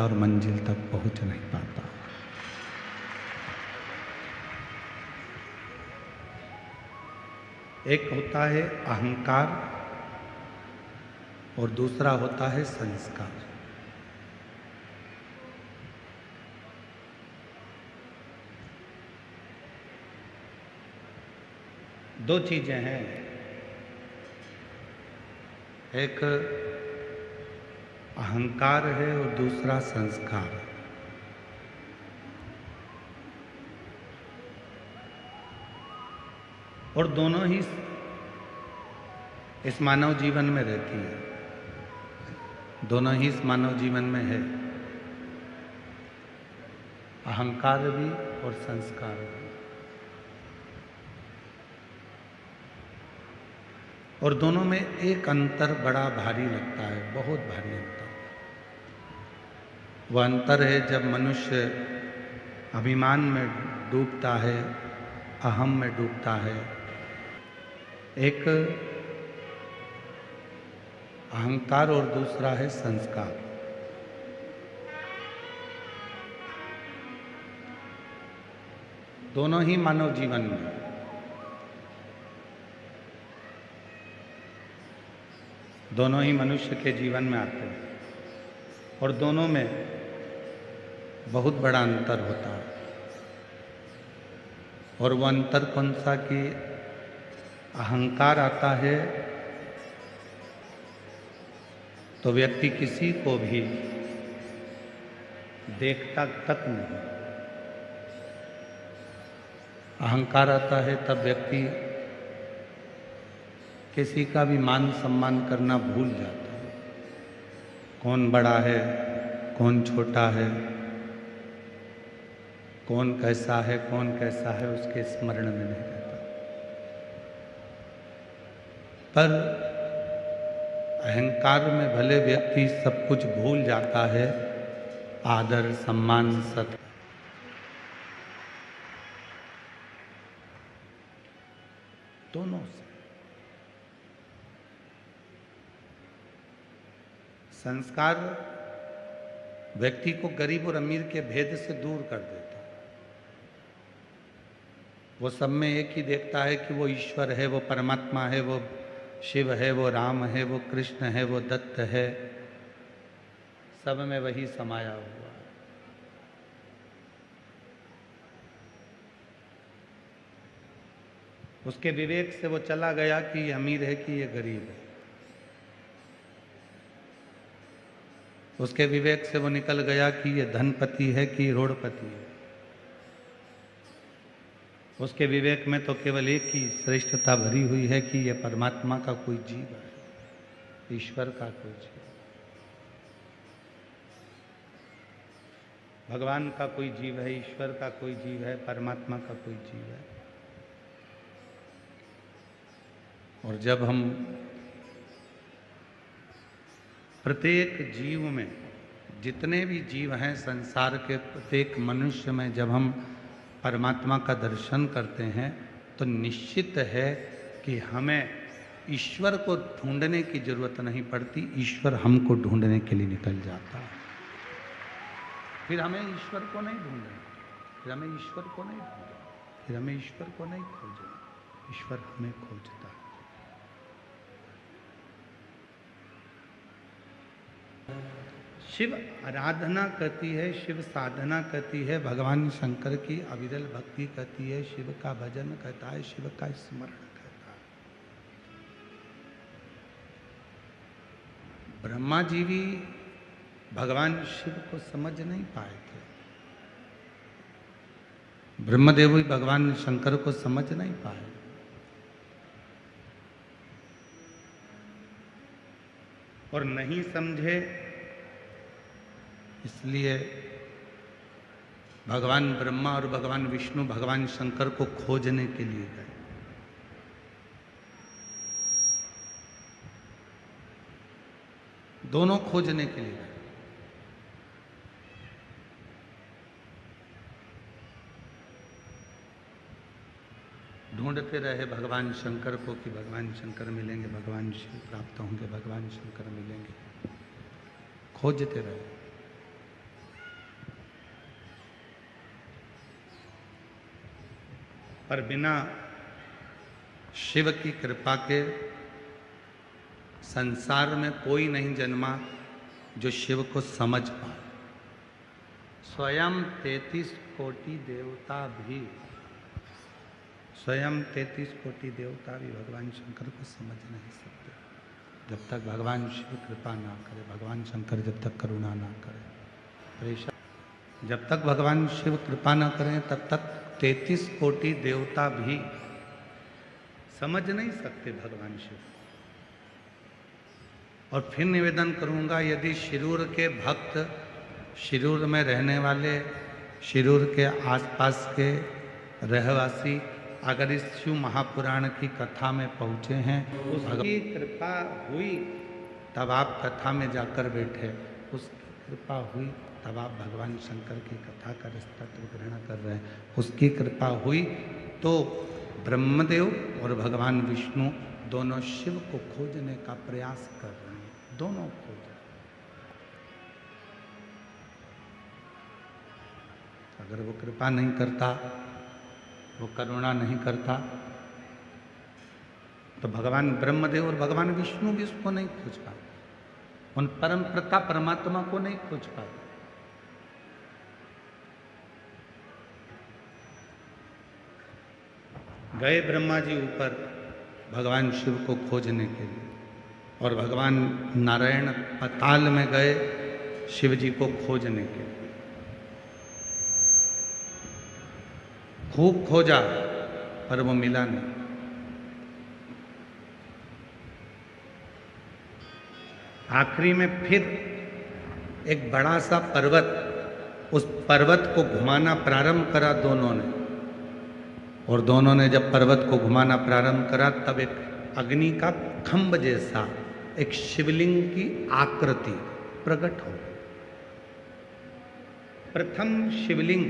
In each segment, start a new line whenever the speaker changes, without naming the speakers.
पाता और मंजिल तक पहुंच नहीं पाता। एक होता है अहंकार और दूसरा होता है संस्कार। दो चीजें हैं, एक अहंकार है और दूसरा संस्कार है। और दोनों ही इस मानव जीवन में रहती है, दोनों ही इस मानव जीवन में है, अहंकार भी और संस्कार भी। और दोनों में एक अंतर बड़ा भारी लगता है, बहुत भारी अंतर। वह अंतर है जब मनुष्य अभिमान में डूबता है, अहम में डूबता है। एक अहंकार और दूसरा है संस्कार। दोनों ही मानव जीवन में, दोनों ही मनुष्य के जीवन में आते हैं और दोनों में बहुत बड़ा अंतर होता है। और वह अंतर कौन सा कि अहंकार आता है तो व्यक्ति किसी को भी देखता तक नहीं। अहंकार आता है तब व्यक्ति किसी का भी मान सम्मान करना भूल जाता है। कौन बड़ा है, कौन छोटा है, कौन कैसा है, कौन कैसा है, उसके स्मरण में नहीं रहता। पर अहंकार में भले व्यक्ति सब कुछ भूल जाता है, आदर सम्मान सत्कार, दोनों से। संस्कार व्यक्ति को गरीब और अमीर के भेद से दूर कर देता है। वो सब में एक ही देखता है कि वो ईश्वर है, वो परमात्मा है, वो शिव है, वो राम है, वो कृष्ण है, वो दत्त है, सब में वही समाया हुआ है। उसके विवेक से वो चला गया कि ये अमीर है कि ये गरीब है। उसके विवेक से वो निकल गया कि ये धनपति है कि रोडपति है। उसके विवेक में तो केवल एक ही श्रेष्ठता भरी हुई है कि ये परमात्मा का कोई जीव है, ईश्वर का कोई जीव, भगवान का कोई जीव है, ईश्वर का कोई जीव है, परमात्मा का कोई जीव है। और जब हम प्रत्येक जीव में, जितने भी जीव हैं संसार के, प्रत्येक मनुष्य में जब हम परमात्मा का दर्शन करते हैं तो निश्चित है कि हमें ईश्वर को ढूंढने की जरूरत नहीं पड़ती, ईश्वर हमको ढूंढने के लिए निकल जाता है। फिर हमें ईश्वर को नहीं ढूंढना, फिर हमें ईश्वर को नहीं ढूंढना, फिर हमें ईश्वर को नहीं खोजना, ईश्वर हमें खोजता है। शिव आराधना करती है, शिव साधना करती है, भगवान शंकर की अविरल भक्ति करती है, शिव का भजन करता है, शिव का स्मरण करता है। ब्रह्मा जी भी भगवान शिव को समझ नहीं पाए थे, ब्रह्मदेव भी भगवान शंकर को समझ नहीं पाए। और नहीं समझे इसलिए भगवान ब्रह्मा और भगवान विष्णु भगवान शंकर को खोजने के लिए गए। दोनों खोजने के लिए गए। ढूंढते रहे भगवान शंकर को कि भगवान शंकर मिलेंगे, भगवान शिव प्राप्त होंगे, भगवान शंकर मिलेंगे, खोजते रहे। पर बिना शिव की कृपा के संसार में कोई नहीं जन्मा जो शिव को समझ पाए। स्वयं 33 कोटि देवता भी, स्वयं 33 कोटि देवता भी भगवान शंकर को समझ नहीं सकते जब तक भगवान शिव कृपा ना करे, भगवान शंकर जब तक करुणा ना करे। प्रेषा जब तक भगवान शिव कृपा ना करें तब तक 33 कोटि देवता भी समझ नहीं सकते भगवान शिव। और फिर निवेदन करूंगा, यदि शिरूर के भक्त, शिरूर में रहने वाले, शिरूर के आसपास के रहवासी अगर इस शिव महापुराण की कथा में पहुंचे हैं, उसकी कृपा हुई तब आप कथा में जाकर बैठे, उसकी कृपा हुई तब आप भगवान शंकर की कथा का तत्व ग्रहण कर रहे हैं, उसकी कृपा हुई तो ब्रह्मदेव और भगवान विष्णु दोनों शिव को खोजने का प्रयास कर रहे हैं, दोनों खोज। अगर वो कृपा नहीं करता, वो करुणा नहीं करता, तो भगवान ब्रह्मदेव और भगवान विष्णु भी उसको नहीं खोज पाते, उन परम पिता परमात्मा को नहीं खोज पाते। गए ब्रह्मा जी ऊपर भगवान शिव को खोजने के लिए, और भगवान नारायण पाताल में गए शिव जी को खोजने के लिए। खूब खोजा पर वो मिला नहीं। आखिरी में फिर एक बड़ा सा पर्वत, उस पर्वत को घुमाना प्रारंभ करा दोनों ने, और दोनों ने जब पर्वत को घुमाना प्रारंभ करा तब एक अग्नि का खंभ जैसा एक शिवलिंग की आकृति प्रकट हो गई। प्रथम शिवलिंग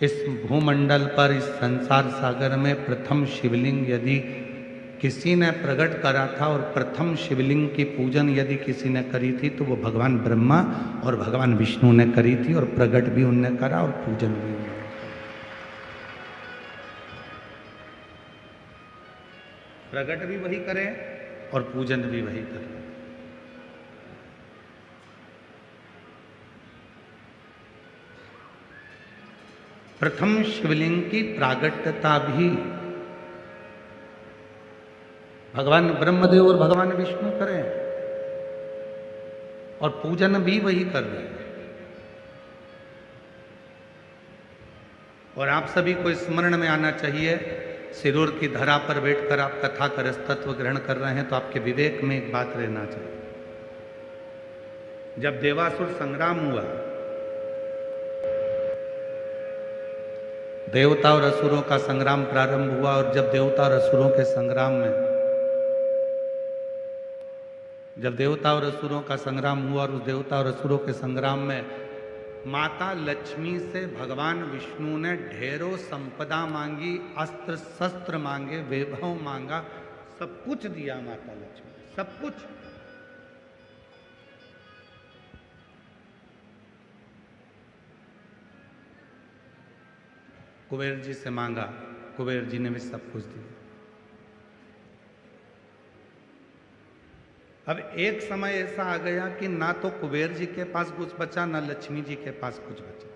इस भूमंडल पर, इस संसार सागर में प्रथम शिवलिंग यदि किसी ने प्रकट करा था, और प्रथम शिवलिंग की पूजन यदि किसी ने करी थी तो वो भगवान ब्रह्मा और भगवान विष्णु ने करी थी, और प्रकट भी उनने करा और पूजन भी उन्होंने। प्रकट भी वही करे और पूजन भी वही करे। प्रथम शिवलिंग की प्रागट्यता भी भगवान ब्रह्मदेव और भगवान विष्णु करें, और पूजन भी वही कर रहे हैं। और आप सभी को स्मरण में आना चाहिए, सिरूर की धरा पर बैठकर आप कथा का रसतत्व ग्रहण कर रहे हैं तो आपके विवेक में एक बात रहना चाहिए। जब देवासुर संग्राम हुआ, देवता और असुरों का संग्राम प्रारंभ हुआ, और जब देवता और असुरों के संग्राम में, जब देवता और असुरों का संग्राम हुआ और उस देवता और असुरों के संग्राम में माता लक्ष्मी से भगवान विष्णु ने ढेरों संपदा मांगी, अस्त्र शस्त्र मांगे, वैभव मांगा, सब कुछ दिया माता लक्ष्मी, सब कुछ। कुबेर जी से मांगा, कुबेर जी ने भी सब कुछ दिया। अब एक समय ऐसा आ गया कि ना तो कुबेर जी के पास कुछ बचा, ना लक्ष्मी जी के पास कुछ बचा।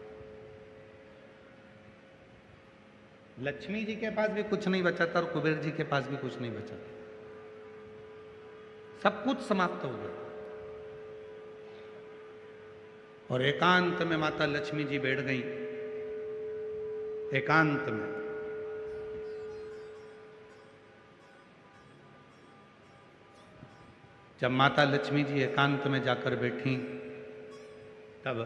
लक्ष्मी जी के पास भी कुछ नहीं बचा था और कुबेर जी के पास भी कुछ नहीं बचा था, सब कुछ समाप्त हो गया। और एकांत में माता लक्ष्मी जी बैठ गई, एकांत में। जब माता लक्ष्मी जी एकांत में जाकर बैठी तब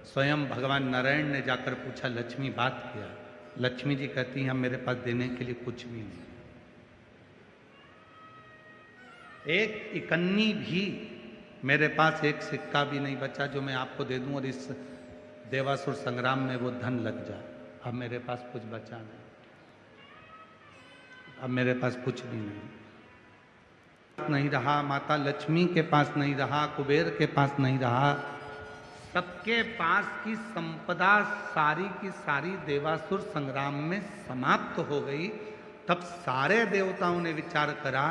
स्वयं भगवान नारायण ने जाकर पूछा, लक्ष्मी बात क्या? लक्ष्मी जी कहती हैं, मेरे पास देने के लिए कुछ भी नहीं, एक इकन्नी भी मेरे पास एक सिक्का भी नहीं बचा जो मैं आपको दे दूं और इस देवासुर संग्राम में वो धन लग जाए। अब मेरे पास कुछ बचा नहीं, अब मेरे पास कुछ भी नहीं रहा, माता लक्ष्मी के पास नहीं रहा, कुबेर के पास नहीं रहा, सबके पास की संपदा सारी की सारी देवासुर संग्राम में समाप्त हो गई, तब सारे देवताओं ने विचार करा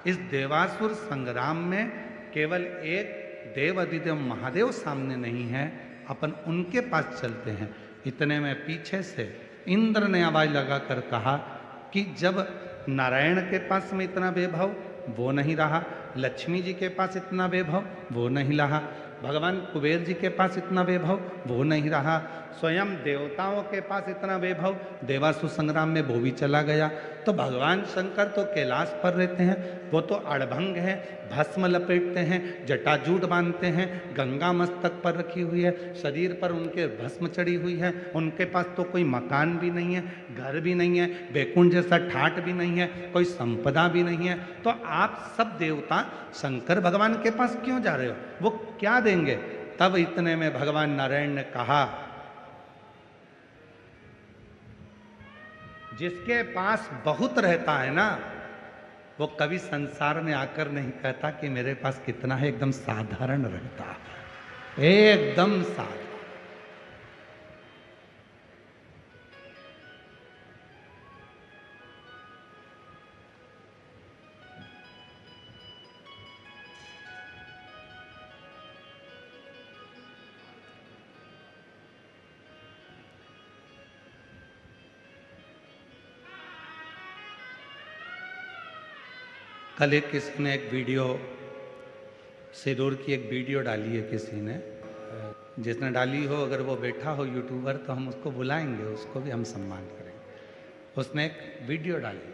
इस देवासुर संग्राम में केवल एक देव अधिदेव महादेव सामने नहीं है, अपन उनके पास चलते हैं। इतने में पीछे से इंद्र ने आवाज लगाकर कहा कि जब नारायण के पास में इतना वैभव वो नहीं रहा, लक्ष्मी जी के पास इतना वैभव वो नहीं रहा, भगवान कुबेर जी के पास इतना वैभव वो नहीं रहा, स्वयं देवताओं के पास इतना वैभव देवासुर संग्राम में वो भी चला गया, तो भगवान शंकर तो कैलाश पर रहते हैं, वो तो अड़भंग है, भस्म लपेटते हैं, जटाजूट बांधते हैं, गंगा मस्तक पर रखी हुई है, शरीर पर उनके भस्म चढ़ी हुई है, उनके पास तो कोई मकान भी नहीं है, घर भी नहीं है, बैकुंठ जैसा ठाट भी नहीं है, कोई संपदा भी नहीं है, तो आप सब देवता शंकर भगवान के पास क्यों जा रहे हो, वो क्या देंगे। तब इतने में भगवान नारायण ने कहा, जिसके पास बहुत रहता है ना, वो कभी संसार में आकर नहीं कहता कि मेरे पास कितना है, एकदम साधारण रहता है, एकदम साधारण। कल एक किसी ने एक वीडियो, सिरूर की एक वीडियो डाली है किसी ने, जिसने डाली हो अगर वो बैठा हो यूट्यूबर तो हम उसको बुलाएंगे, उसको भी हम सम्मान करेंगे। उसने एक वीडियो डाली,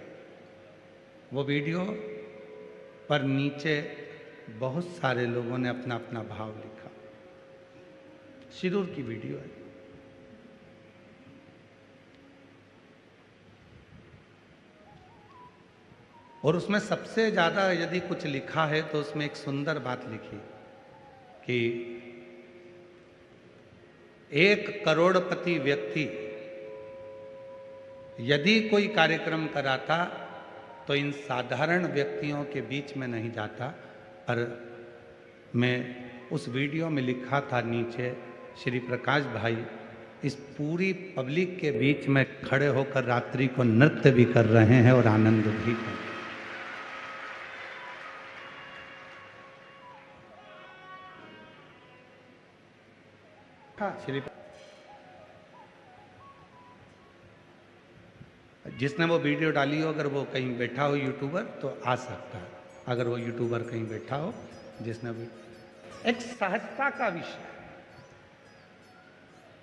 वो वीडियो पर नीचे बहुत सारे लोगों ने अपना अपना भाव लिखा। सिरूर की वीडियो है। और उसमें सबसे ज़्यादा यदि कुछ लिखा है तो उसमें एक सुंदर बात लिखी कि 1 करोड़पति व्यक्ति यदि कोई कार्यक्रम कराता तो इन साधारण व्यक्तियों के बीच में नहीं जाता। पर मैं उस वीडियो में लिखा था नीचे, श्री प्रकाश भाई इस पूरी पब्लिक के बीच में खड़े होकर रात्रि को नृत्य भी कर रहे हैं और आनंद भी कर रहे हैं। श्री जिसने वो वीडियो डाली हो, अगर वो कहीं बैठा हो यूट्यूबर तो आ सकता है, अगर वो यूट्यूबर कहीं बैठा हो जिसने भी, एक सहजता का विषय,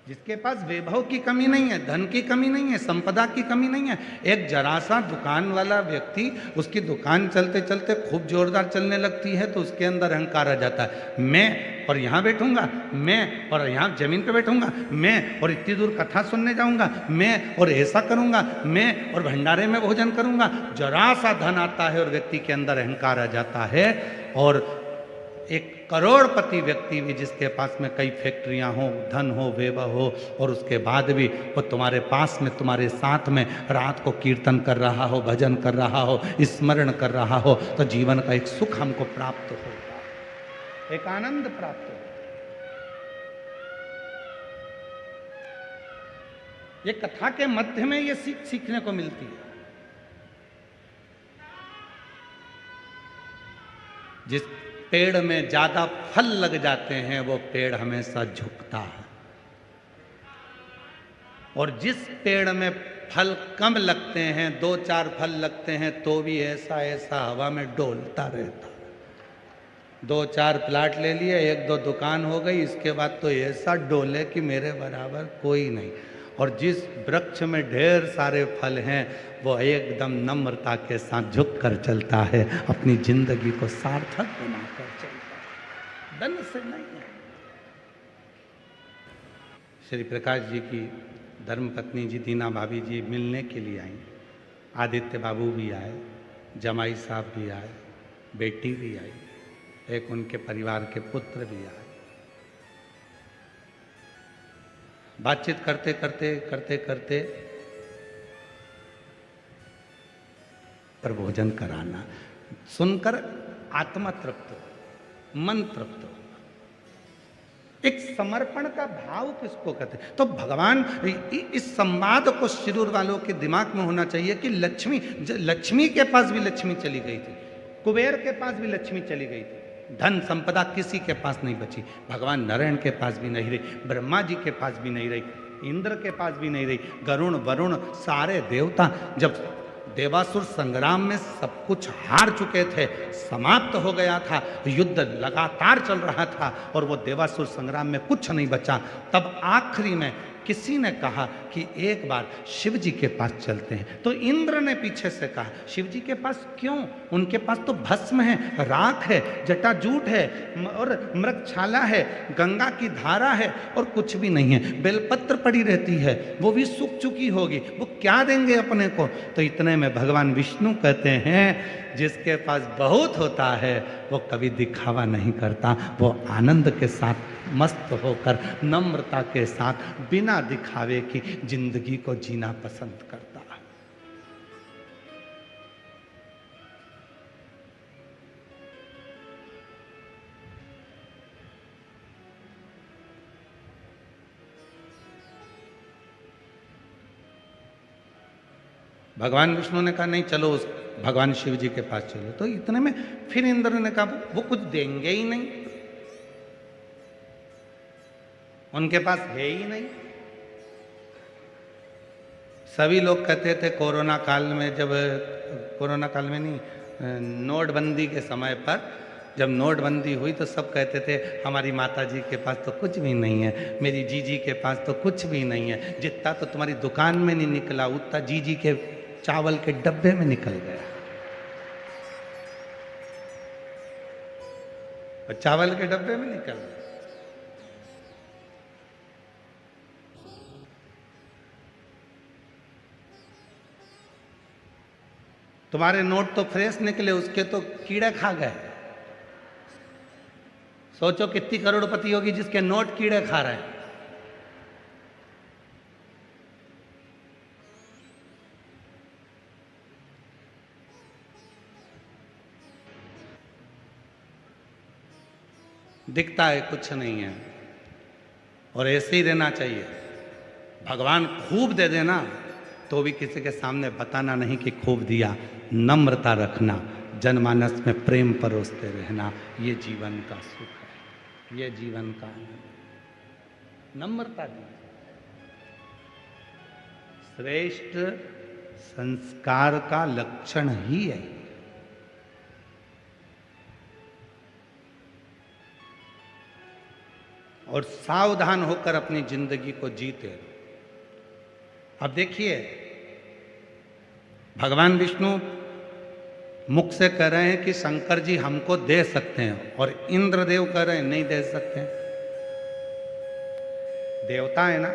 जिसके पास वैभव की कमी नहीं है, धन की कमी नहीं है, संपदा की कमी नहीं है, एक जरा सा दुकान वाला व्यक्ति, उसकी दुकान चलते चलते खूब जोरदार चलने लगती है तो उसके अंदर अहंकार आ जाता है, मैं और यहाँ बैठूंगा, मैं और यहाँ जमीन पे बैठूंगा, मैं और इतनी दूर कथा सुनने जाऊंगा, मैं और ऐसा करूंगा, मैं और भंडारे में भोजन करूंगा। जरा सा धन आता है और व्यक्ति के अंदर अहंकार आ जाता है। और 1 करोड़पति व्यक्ति भी जिसके पास में कई फैक्ट्रियां हो, धन हो, वैभव हो, और उसके बाद भी वो तुम्हारे पास में, तुम्हारे साथ में रात को कीर्तन कर रहा हो, भजन कर रहा हो, स्मरण कर रहा हो, तो जीवन का एक सुख हमको प्राप्त होगा, एक आनंद प्राप्त होगा। ये कथा के मध्य में ये सीखने को मिलती है। जिस पेड़ में ज्यादा फल लग जाते हैं वो पेड़ हमेशा झुकता है, और जिस पेड़ में फल कम लगते हैं, 2-4 फल लगते हैं, तो भी ऐसा ऐसा हवा में डोलता रहता है। 2-4 प्लाट ले लिए, 1-2 दुकान हो गई, इसके बाद तो ऐसा डोले कि मेरे बराबर कोई नहीं। और जिस वृक्ष में ढेर सारे फल हैं वो एकदम नम्रता के साथ झुक कर चलता है, अपनी जिंदगी को सार्थक बनाकर चलता है, धन से नहीं है। श्री प्रकाश जी की धर्मपत्नी जी दीना भाभी जी मिलने के लिए आई, आदित्य बाबू भी आए, जमाई साहब भी आए, बेटी भी आई, एक उनके परिवार के पुत्र भी आए। बातचीत करते करते करते करते पर भोजन कराना, सुनकर आत्मा तृप्त हो, मन तृप्त हो। एक समर्पण का भाव किसको कहते हैं? तो भगवान इस संवाद को शिरूर वालों के दिमाग में होना चाहिए कि लक्ष्मी के पास भी लक्ष्मी चली गई थी, कुबेर के पास भी लक्ष्मी चली गई थी, धन संपदा किसी के पास नहीं बची। भगवान नारायण के पास भी नहीं रही, ब्रह्मा जी के पास भी नहीं रही, इंद्र के पास भी नहीं रही, गरुण वरुण सारे देवता जब देवासुर संग्राम में सब कुछ हार चुके थे, समाप्त हो गया था, युद्ध लगातार चल रहा था और वो देवासुर संग्राम में कुछ नहीं बचा, तब आखिरी में किसी ने कहा कि एक बार शिव जी के पास चलते हैं। तो इंद्र ने पीछे से कहा शिव जी के पास क्यों? उनके पास तो भस्म है, राख है, जटाजूट है और मृगछाला है, गंगा की धारा है और कुछ भी नहीं है, बेलपत्र पड़ी रहती है, वो भी सूख चुकी होगी, वो क्या देंगे अपने को? तो इतने में भगवान विष्णु कहते हैं जिसके पास बहुत होता है वो कभी दिखावा नहीं करता, वो आनंद के साथ मस्त होकर नम्रता के साथ बिना दिखावे की जिंदगी को जीना पसंद करता है। भगवान विष्णु ने कहा नहीं चलो उस भगवान शिव जी के पास चलो। तो इतने में फिर इंद्र ने कहा वो कुछ देंगे ही नहीं, उनके पास है ही नहीं। सभी लोग कहते थे कोरोना काल में, जब कोरोना काल में नहीं, नोटबंदी के समय पर जब नोटबंदी हुई तो सब कहते थे हमारी माता जी के पास तो कुछ भी नहीं है, मेरी जीजी के पास तो कुछ भी नहीं है, जितना तो तुम्हारी दुकान में नहीं निकला उतना जीजी के चावल के डब्बे में निकल गया। और चावल के डब्बे में निकल गया। तुम्हारे नोट तो फ्रेश निकले, उसके तो कीड़े खा गए। सोचो कितनी करोड़पति होगी जिसके नोट कीड़े खा रहे हैं। दिखता है कुछ नहीं है और ऐसे ही रहना चाहिए। भगवान खूब दे देना तो भी किसी के सामने बताना नहीं कि खूब दिया, नम्रता रखना, जनमानस में प्रेम परोसते रहना, ये जीवन का सुख है, ये जीवन का आनंद। नम्रता दी श्रेष्ठ संस्कार का लक्षण ही है। और सावधान होकर अपनी जिंदगी को जीते। अब देखिए भगवान विष्णु मुख से कह रहे हैं कि शंकर जी हमको दे सकते हैं और इंद्रदेव कह रहे हैं नहीं दे सकते हैं। देवता है ना,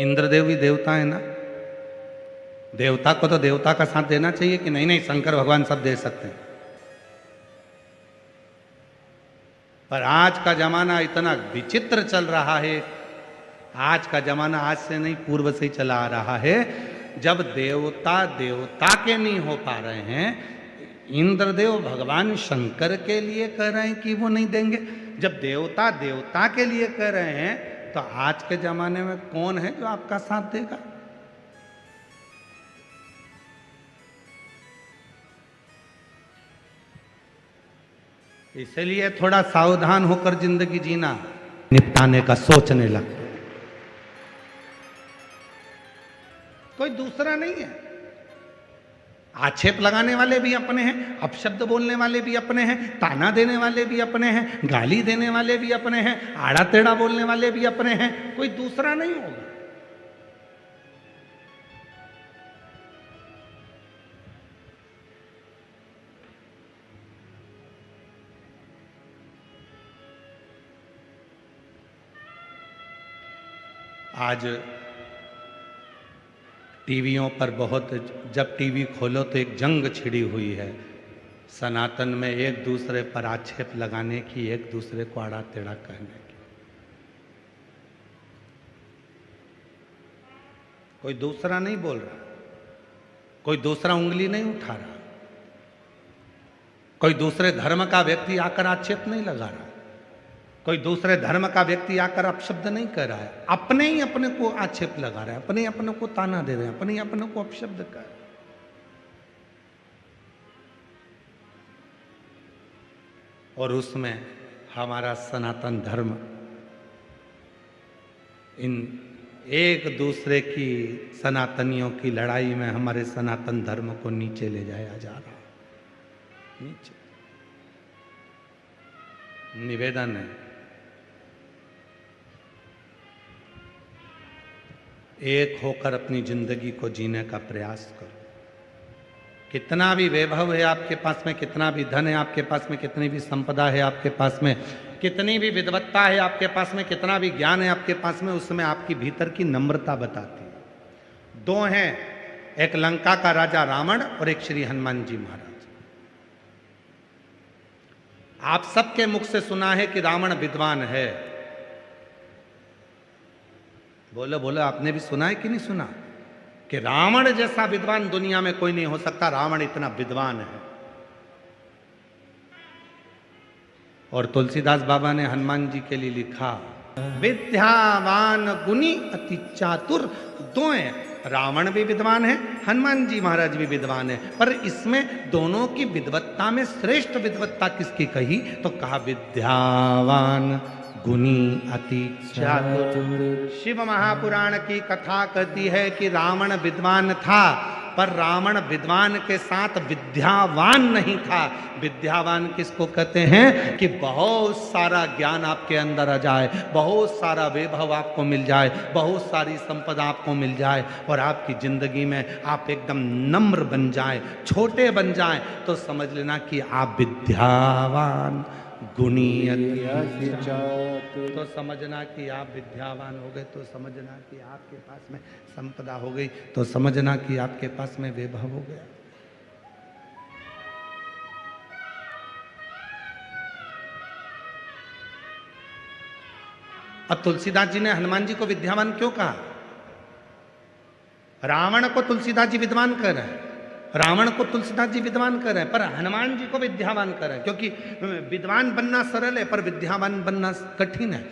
इंद्रदेव भी देवता है ना, देवता को तो देवता का साथ देना चाहिए कि नहीं नहीं शंकर भगवान सब दे सकते हैं। पर आज का जमाना इतना विचित्र चल रहा है, आज का जमाना आज से नहीं पूर्व से ही चला आ रहा है। जब देवता देवता के नहीं हो पा रहे हैं, इंद्रदेव भगवान शंकर के लिए कह रहे हैं कि वो नहीं देंगे, जब देवता देवता के लिए कह रहे हैं तो आज के जमाने में कौन है जो आपका साथ देगा? इसलिए थोड़ा सावधान होकर जिंदगी जीना, निपटाने का सोचने लगते। कोई दूसरा नहीं है। आक्षेप लगाने वाले भी अपने हैं, अपशब्द बोलने वाले भी अपने हैं, ताना देने वाले भी अपने हैं, गाली देने वाले भी अपने हैं, आड़ा टेढ़ा बोलने वाले भी अपने हैं, कोई दूसरा नहीं होगा। आज टीवियों पर बहुत, जब टीवी खोलो तो एक जंग छिड़ी हुई है सनातन में, एक दूसरे पर आक्षेप लगाने की, एक दूसरे को आड़ा टेढ़ा कहने की। कोई दूसरा नहीं बोल रहा, कोई दूसरा उंगली नहीं उठा रहा, कोई दूसरे धर्म का व्यक्ति आकर आक्षेप नहीं लगा रहा, कोई दूसरे धर्म का व्यक्ति आकर अपशब्द नहीं कर रहा है, अपने ही अपने को आक्षेप लगा रहा है, अपने ही अपने को ताना दे रहे हैं, अपने ही अपने को अपशब्द कर रहे हैं। और उसमें हमारा सनातन धर्म इन एक दूसरे की सनातनियों की लड़ाई में हमारे सनातन धर्म को नीचे ले जाया जा रहा है। नीचे निवेदन है, एक होकर अपनी जिंदगी को जीने का प्रयास करो। कितना भी वैभव है आपके पास में, कितना भी धन है आपके पास में, कितनी भी संपदा है आपके पास में, कितनी भी विद्वत्ता है आपके पास में, कितना भी ज्ञान है आपके पास में, उसमें आपकी भीतर की नम्रता बताती है। दो हैं, एक लंका का राजा रावण और एक श्री हनुमान जी महाराज। आप सबके मुख से सुना है कि रावण विद्वान है। बोलो बोलो, आपने भी सुना है कि नहीं सुना कि रावण जैसा विद्वान दुनिया में कोई नहीं हो सकता, रावण इतना विद्वान है। और तुलसीदास बाबा ने हनुमान जी के लिए लिखा, विद्यावान गुणी अति चातुर। दो हैं, रावण भी विद्वान है, हनुमान जी महाराज भी विद्वान है, पर इसमें दोनों की विद्वत्ता में श्रेष्ठ विद्वत्ता किसकी कही तो कहा विद्यावान गुणी अति चातुर। शिव महापुराण की कथा कहती है कि रावण विद्वान था, पर रावण विद्वान के साथ विद्यावान नहीं था। विद्यावान किसको कहते हैं कि बहुत सारा ज्ञान आपके अंदर आ जाए, बहुत सारा वैभव आपको मिल जाए, बहुत सारी संपदा आपको मिल जाए और आपकी जिंदगी में आप एकदम नम्र बन जाए, छोटे बन जाए, तो समझ लेना कि आप विद्यावान गुणी अति चातुर। तो समझना कि आप विद्यावान हो गए, तो समझना कि आपके पास में संपदा हो गई, तो समझना कि आपके पास में वैभव हो गया। अब तुलसीदास जी ने हनुमान जी को विद्यावान क्यों कहा? रावण को तुलसीदास जी विद्वान कह रहे हैं, रावण को तुलसीदास जी विद्वान कर रहे हैं, पर हनुमान जी को विद्यावान कर रहे हैं, क्योंकि विद्वान बनना सरल है पर विद्यावान बनना कठिन है।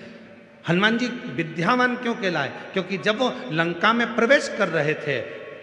हनुमान जी विद्यावान क्यों कहलाए? क्योंकि जब वो लंका में प्रवेश कर रहे थे,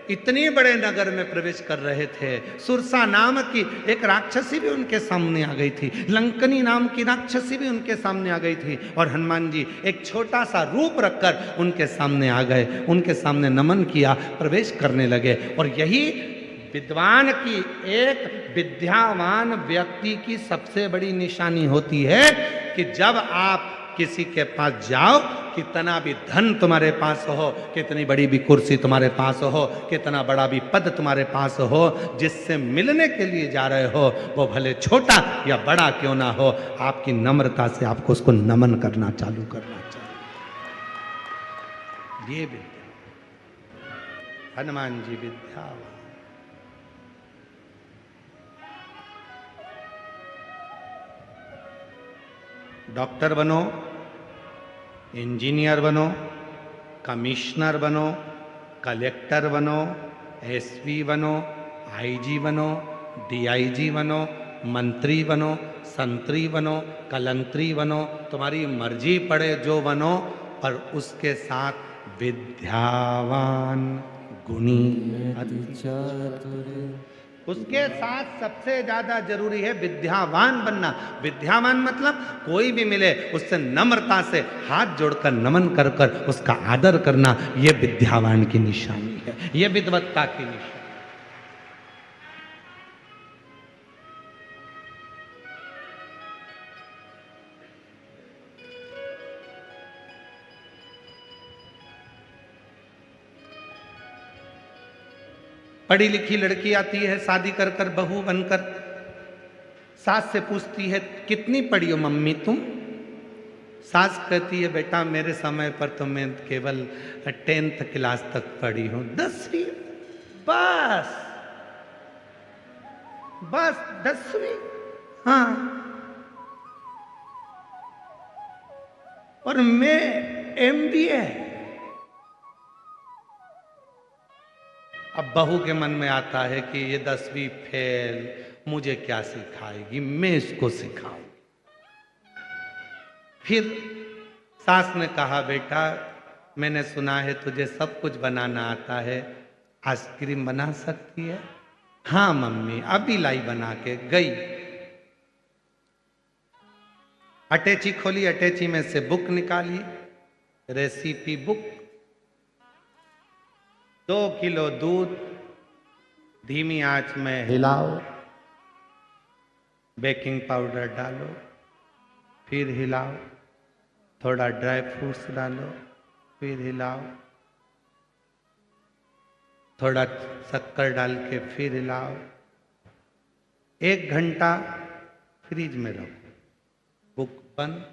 इतने बड़े नगर में प्रवेश कर रहे थे, सुरसा नाम की एक राक्षसी भी उनके सामने आ गई थी, लंकनी नाम की राक्षसी भी उनके सामने आ गई थी, और हनुमान जी एक छोटा सा रूप रखकर उनके सामने आ गए, उनके सामने नमन किया, प्रवेश करने लगे। और यही विद्वान की, एक विद्यावान व्यक्ति की सबसे बड़ी निशानी होती है कि जब आप किसी के पास जाओ, कितना भी धन तुम्हारे पास हो, कितनी बड़ी भी कुर्सी तुम्हारे पास हो, कितना बड़ा भी पद तुम्हारे पास हो, जिससे मिलने के लिए जा रहे हो वो भले छोटा या बड़ा क्यों ना हो, आपकी नम्रता से आपको उसको नमन करना चालू करना चाहिए। ये विद्या, हनुमान जी विद्यावान। डॉक्टर बनो, इंजीनियर बनो, कमिश्नर बनो, कलेक्टर बनो, एसपी बनो, आईजी बनो, डीआईजी बनो, मंत्री बनो, संतरी बनो, कलंतरी बनो, तुम्हारी मर्जी पड़े जो बनो, पर उसके साथ विद्यावान गुणी अति चातुर। उसके साथ सबसे ज्यादा जरूरी है विद्यावान बनना। विद्यावान मतलब कोई भी मिले उससे नम्रता से हाथ जोड़कर नमन कर कर उसका आदर करना, यह विद्यावान की निशानी है, यह विद्वत्ता की निशानी। पढ़ी लिखी लड़की आती है शादी कर कर बहू बनकर, सास से पूछती है कितनी पढ़ी हो मम्मी तुम? सास कहती है बेटा मेरे समय पर तो मैं केवल 10th क्लास तक पढ़ी हूं। 10वीं? बस बस 10वीं? हाँ। और मैं MBA। अब बहू के मन में आता है कि ये 10वीं फेल, मुझे क्या सिखाएगी, मैं इसको सिखाऊं। फिर सास ने कहा, बेटा मैंने सुना है तुझे सब कुछ बनाना आता है, आइसक्रीम बना सकती है? हाँ मम्मी, अभी लाई बना के। गई, अटैची खोली, अटैची में से बुक निकाली, रेसिपी बुक। 2 किलो दूध धीमी आंच में हिलाओ, बेकिंग पाउडर डालो, फिर हिलाओ, थोड़ा ड्राई फ्रूट्स डालो, फिर हिलाओ, थोड़ा शक्कर डाल के फिर हिलाओ, 1 घंटा फ्रिज में रखो, बुक बंद।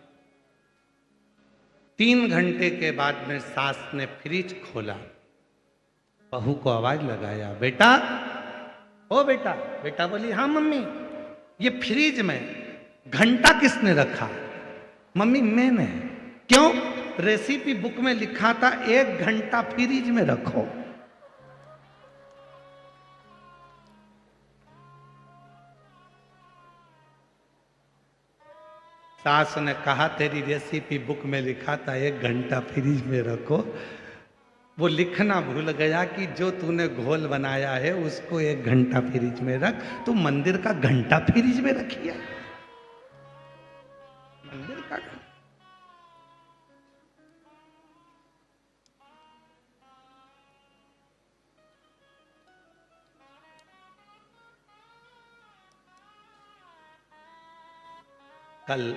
3 घंटे के बाद में सास ने फ्रिज खोला, बहू को आवाज लगाया, बेटा, ओ बेटा। बेटा बोली, हाँ मम्मी। ये फ्रिज में घंटा किसने रखा? मम्मी मैंने। क्यों? रेसिपी बुक में लिखा था 1 घंटा फ्रिज में रखो। सास ने कहा, तेरी रेसिपी बुक में लिखा था 1 घंटा फ्रिज में रखो, वो लिखना भूल गया कि जो तूने घोल बनाया है उसको 1 घंटा फ्रिज में रख। तू मंदिर का घंटा फ्रिज में रखिया, मंदिर का घंटा। कल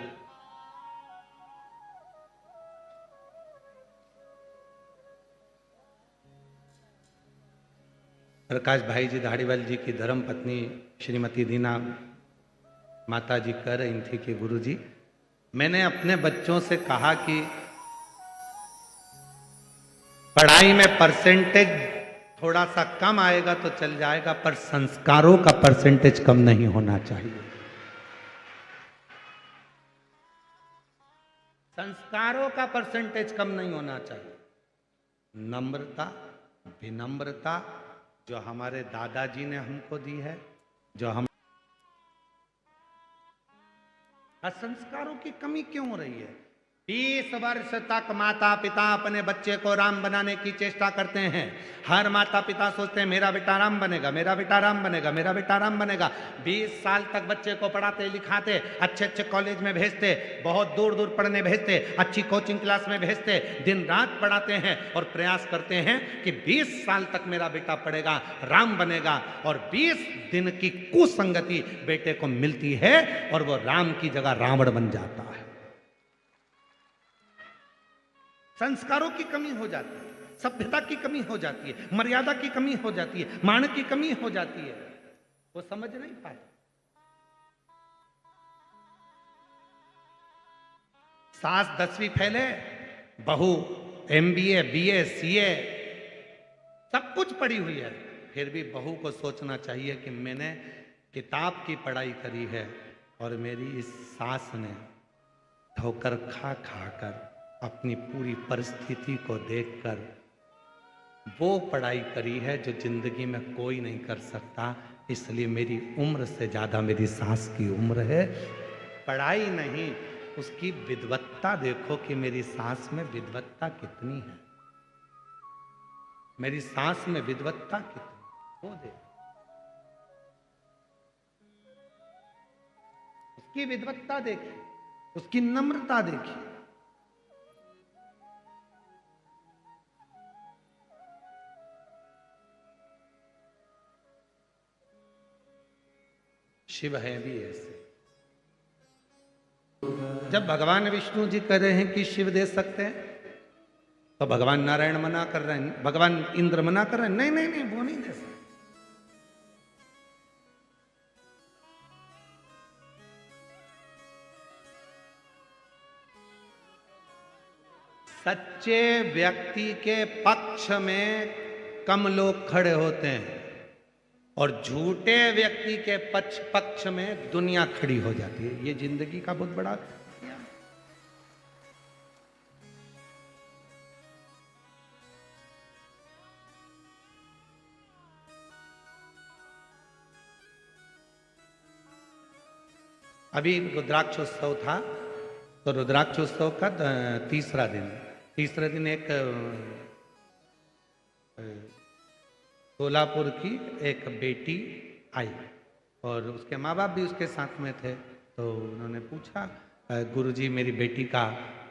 प्रकाश भाई जी धाड़ीवाल जी की धर्म पत्नी श्रीमती दीना माता जी कह रही थी कि गुरु जी, मैंने अपने बच्चों से कहा कि पढ़ाई में परसेंटेज थोड़ा सा कम आएगा तो चल जाएगा, पर संस्कारों का परसेंटेज कम नहीं होना चाहिए। संस्कारों का परसेंटेज कम नहीं होना चाहिए। नम्रता, विनम्रता जो हमारे दादाजी ने हमको दी है, जो हम संस्कारों की कमी क्यों हो रही है? 20 वर्ष तक माता पिता अपने बच्चे को राम बनाने की चेष्टा करते हैं। हर माता पिता सोचते हैं मेरा बेटा राम बनेगा, मेरा बेटा राम बनेगा, मेरा बेटा राम बनेगा। 20 साल तक बच्चे को पढ़ाते लिखाते, अच्छे अच्छे कॉलेज में भेजते, बहुत दूर दूर पढ़ने भेजते, अच्छी कोचिंग क्लास में भेजते, दिन रात पढ़ाते हैं और प्रयास करते हैं कि 20 साल तक मेरा बेटा पढ़ेगा, राम बनेगा। और 20 दिन की कुसंगति बेटे को मिलती है और वो राम की जगह रावण बन जाता है। संस्कारों की कमी हो जाती है, सभ्यता की कमी हो जाती है, मर्यादा की कमी हो जाती है, मान की कमी हो जाती है। वो समझ नहीं पाए। सास 10वीं फेल है, बहू MBA BA CA सब कुछ पढ़ी हुई है, फिर भी बहू को सोचना चाहिए कि मैंने किताब की पढ़ाई करी है और मेरी इस सास ने ठोकर खा खा कर अपनी पूरी परिस्थिति को देखकर वो पढ़ाई करी है जो जिंदगी में कोई नहीं कर सकता। इसलिए मेरी उम्र से ज्यादा मेरी सास की उम्र है। पढ़ाई नहीं, उसकी विद्वत्ता देखो कि मेरी सास में विद्वत्ता कितनी है, मेरी सास में विद्वत्ता कितनी, वो देखो उसकी विद्वत्ता देखिए, उसकी नम्रता देखिए। शिव है भी ऐसे। जब भगवान विष्णु जी कह रहे हैं कि शिव दे सकते हैं, तो भगवान नारायण मना कर रहे हैं, भगवान इंद्र मना कर रहे हैं, नहीं नहीं नहीं वो नहीं दे सकते। सच्चे व्यक्ति के पक्ष में कम लोग खड़े होते हैं और झूठे व्यक्ति के पक्ष में दुनिया खड़ी हो जाती है। ये जिंदगी का बहुत बड़ा अभी रुद्राक्षोत्सव था, तो रुद्राक्षोत्सव का तीसरे दिन एक सोलापुर की एक बेटी आई और उसके माँ बाप भी उसके साथ में थे। तो उन्होंने पूछा, गुरुजी मेरी बेटी का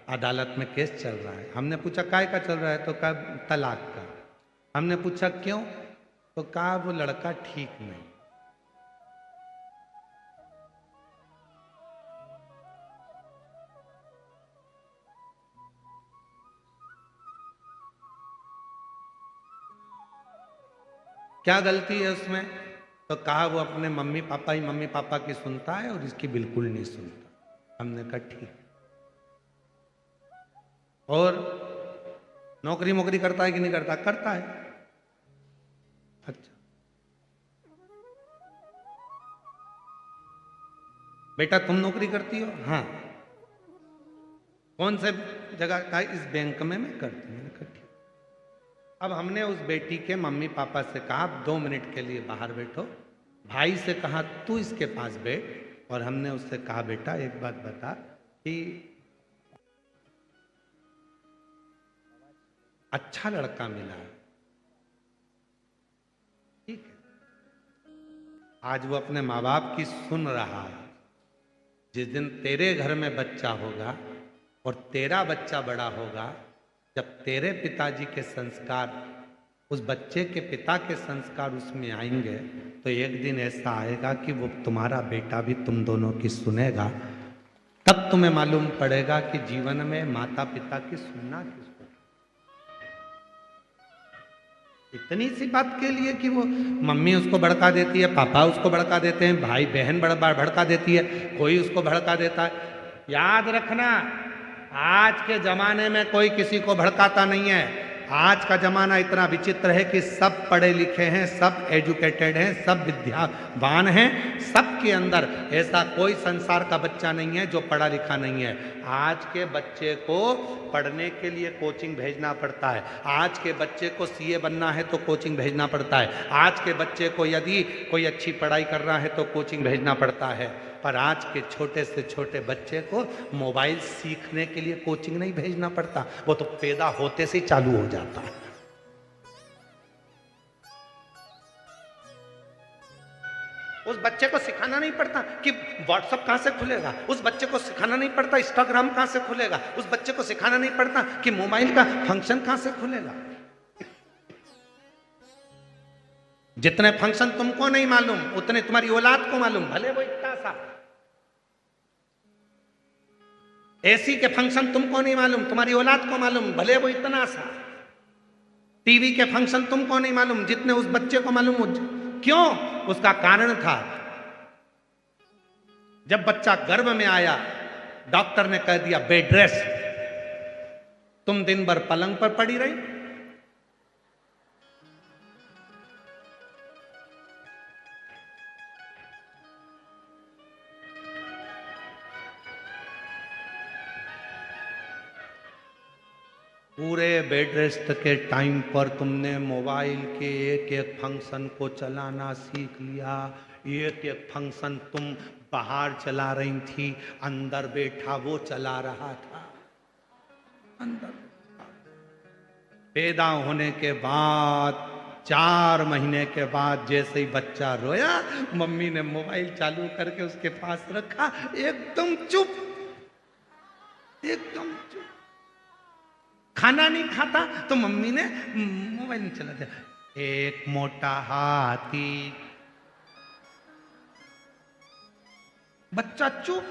अदालत में केस चल रहा है। हमने पूछा काय का चल रहा है? तो कहा तलाक का। हमने पूछा क्यों? तो कहा वो लड़का ठीक नहीं। क्या गलती है उसमें? तो कहा वो अपने मम्मी पापा की सुनता है और इसकी बिल्कुल नहीं सुनता। हमने कहा ठीक। और नौकरी करता है कि नहीं करता? करता है। अच्छा बेटा तुम नौकरी करती हो? हाँ। कौन से जगह का? इस बैंक में मैं करती हूँ। ठीक। अब हमने उस बेटी के मम्मी पापा से कहा 2 मिनट के लिए बाहर बैठो। भाई से कहा तू इसके पास बैठ। और हमने उससे कहा बेटा एक बात बता कि अच्छा लड़का मिला है, ठीक है, आज वो अपने माँ बाप की सुन रहा है। जिस दिन तेरे घर में बच्चा होगा और तेरा बच्चा बड़ा होगा, जब तेरे पिताजी के संस्कार उस बच्चे के पिता के संस्कार उसमें आएंगे, तो एक दिन ऐसा आएगा कि वो तुम्हारा बेटा भी तुम दोनों की सुनेगा। तब तुम्हें मालूम पड़ेगा कि जीवन में माता पिता की सुनना किसको। इतनी सी बात के लिए कि वो मम्मी उसको भड़का देती है, पापा उसको भड़का देते हैं, भाई बहन भड़का देती है, कोई उसको भड़का देता है। याद रखना, आज के जमाने में कोई किसी को भड़काता नहीं है। आज का जमाना इतना विचित्र है कि सब पढ़े लिखे हैं, सब एजुकेटेड हैं, सब विद्यावान हैं। सबके अंदर ऐसा कोई संसार का बच्चा नहीं है जो पढ़ा लिखा नहीं है। आज के बच्चे को पढ़ने के लिए कोचिंग भेजना पड़ता है। आज के बच्चे को सीए बनना है तो कोचिंग भेजना पड़ता है। आज के बच्चे को यदि कोई अच्छी पढ़ाई कर रहा है तो कोचिंग भेजना पड़ता है। पर आज के छोटे से छोटे बच्चे को मोबाइल सीखने के लिए कोचिंग नहीं भेजना पड़ता, वो तो पैदा होते से चालू हो जाता है। उस बच्चे को सिखाना नहीं पड़ता कि व्हाट्सएप कहां से खुलेगा, उस बच्चे को सिखाना नहीं पड़ता इंस्टाग्राम कहां से खुलेगा, उस बच्चे को सिखाना नहीं पड़ता कि मोबाइल का फंक्शन कहां से खुलेगा। जितने फंक्शन तुमको नहीं मालूम उतने तुम्हारी औलाद को मालूम, भले वो इतना सा। एसी के फंक्शन तुमको नहीं मालूम, तुम्हारी औलाद को मालूम, भले वो इतना सा। टीवी के फंक्शन तुमको नहीं मालूम जितने उस बच्चे को मालूम। क्यों? उसका कारण था, जब बच्चा गर्भ में आया डॉक्टर ने कह दिया बेड रेस्ट, तुम दिन भर पलंग पर पड़ी रही। पूरे बेड रेस्ट के टाइम पर तुमने मोबाइल के एक एक फंक्शन को चलाना सीख लिया। एक एक फंक्शन तुम बाहर चला रही थी, अंदर बैठा वो चला रहा था। अंदर पैदा होने के बाद 4 महीने के बाद जैसे ही बच्चा रोया, मम्मी ने मोबाइल चालू करके उसके पास रखा, एकदम चुप, एकदम चुप। खाना नहीं खाता तो मम्मी ने मोबाइल नहीं चला दिया। एक मोटा हाथी, बच्चा चुप।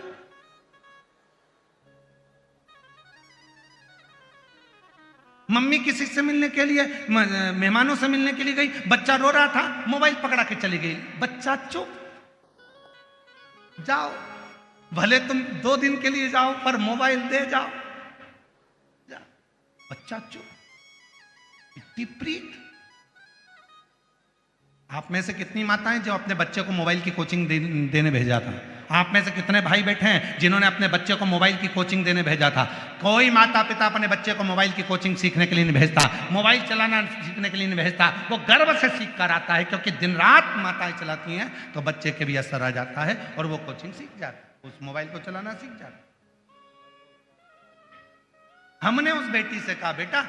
मम्मी किसी से मिलने के लिए, मेहमानों से मिलने के लिए गई, बच्चा रो रहा था, मोबाइल पकड़ा के चली गई, बच्चा चुप। जाओ, भले तुम 2 दिन के लिए जाओ पर मोबाइल दे जाओ। बच्चा चुप। इतनी प्रीत। आप में से कितनी माताएं जो अपने बच्चे को मोबाइल की कोचिंग देने भेजा था? आप में से कितने भाई बैठे हैं जिन्होंने अपने बच्चे को मोबाइल की कोचिंग देने भेजा था? कोई माता पिता अपने बच्चे को मोबाइल की कोचिंग सीखने के लिए नहीं भेजता, मोबाइल चलाना सीखने के लिए नहीं भेजता। वो गर्व से सीख कर आता है, क्योंकि दिन रात माताएं चलाती हैं तो बच्चे के भी असर आ जाता है और वो कोचिंग सीख जाता है। उस मोबाइल को चलाना सीख जाता। हमने उस बेटी से कहा बेटा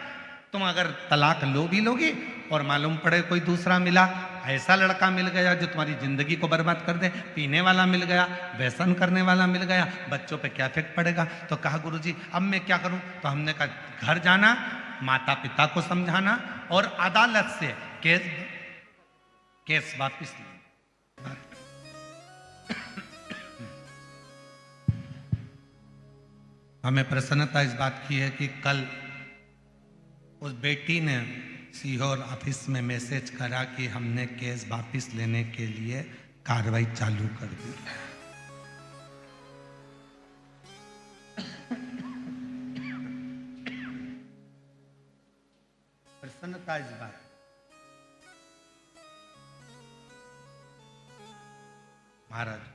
तुम अगर तलाक लो भी लोगी और मालूम पड़े कोई दूसरा मिला, ऐसा लड़का मिल गया जो तुम्हारी जिंदगी को बर्बाद कर दे, पीने वाला मिल गया, व्यसन करने वाला मिल गया, बच्चों पे क्या इफेक्ट पड़ेगा। तो कहा गुरुजी अब मैं क्या करूं। तो हमने कहा घर जाना, माता पिता को समझाना और अदालत से केस वापिस लेना। हमें प्रसन्नता इस बात की है कि कल उस बेटी ने सीहोर ऑफिस में मैसेज करा कि हमने केस वापिस लेने के लिए कार्रवाई चालू कर दी। प्रसन्नता इस बात। महाराज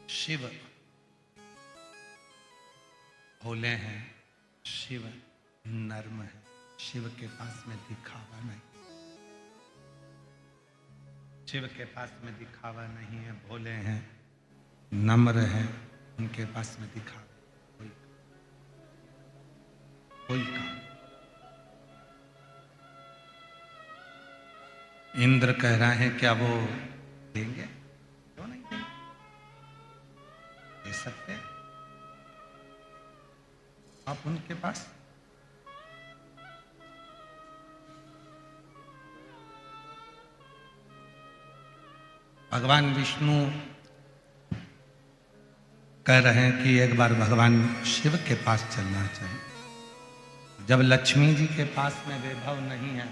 शिव भोले हैं, शिव नर्म है, शिव के पास में दिखावा नहीं, शिव के पास में दिखावा नहीं है। भोले हैं, नम्र हैं, उनके पास में दिखावा कोई काम। इंद्र कह रहे हैं क्या वो देंगे? क्यों नहीं देंगे, दे सकते हैं आप उनके पास। भगवान विष्णु कह रहे हैं कि एक बार भगवान शिव के पास चलना चाहिए। जब लक्ष्मी जी के पास में वैभव नहीं है,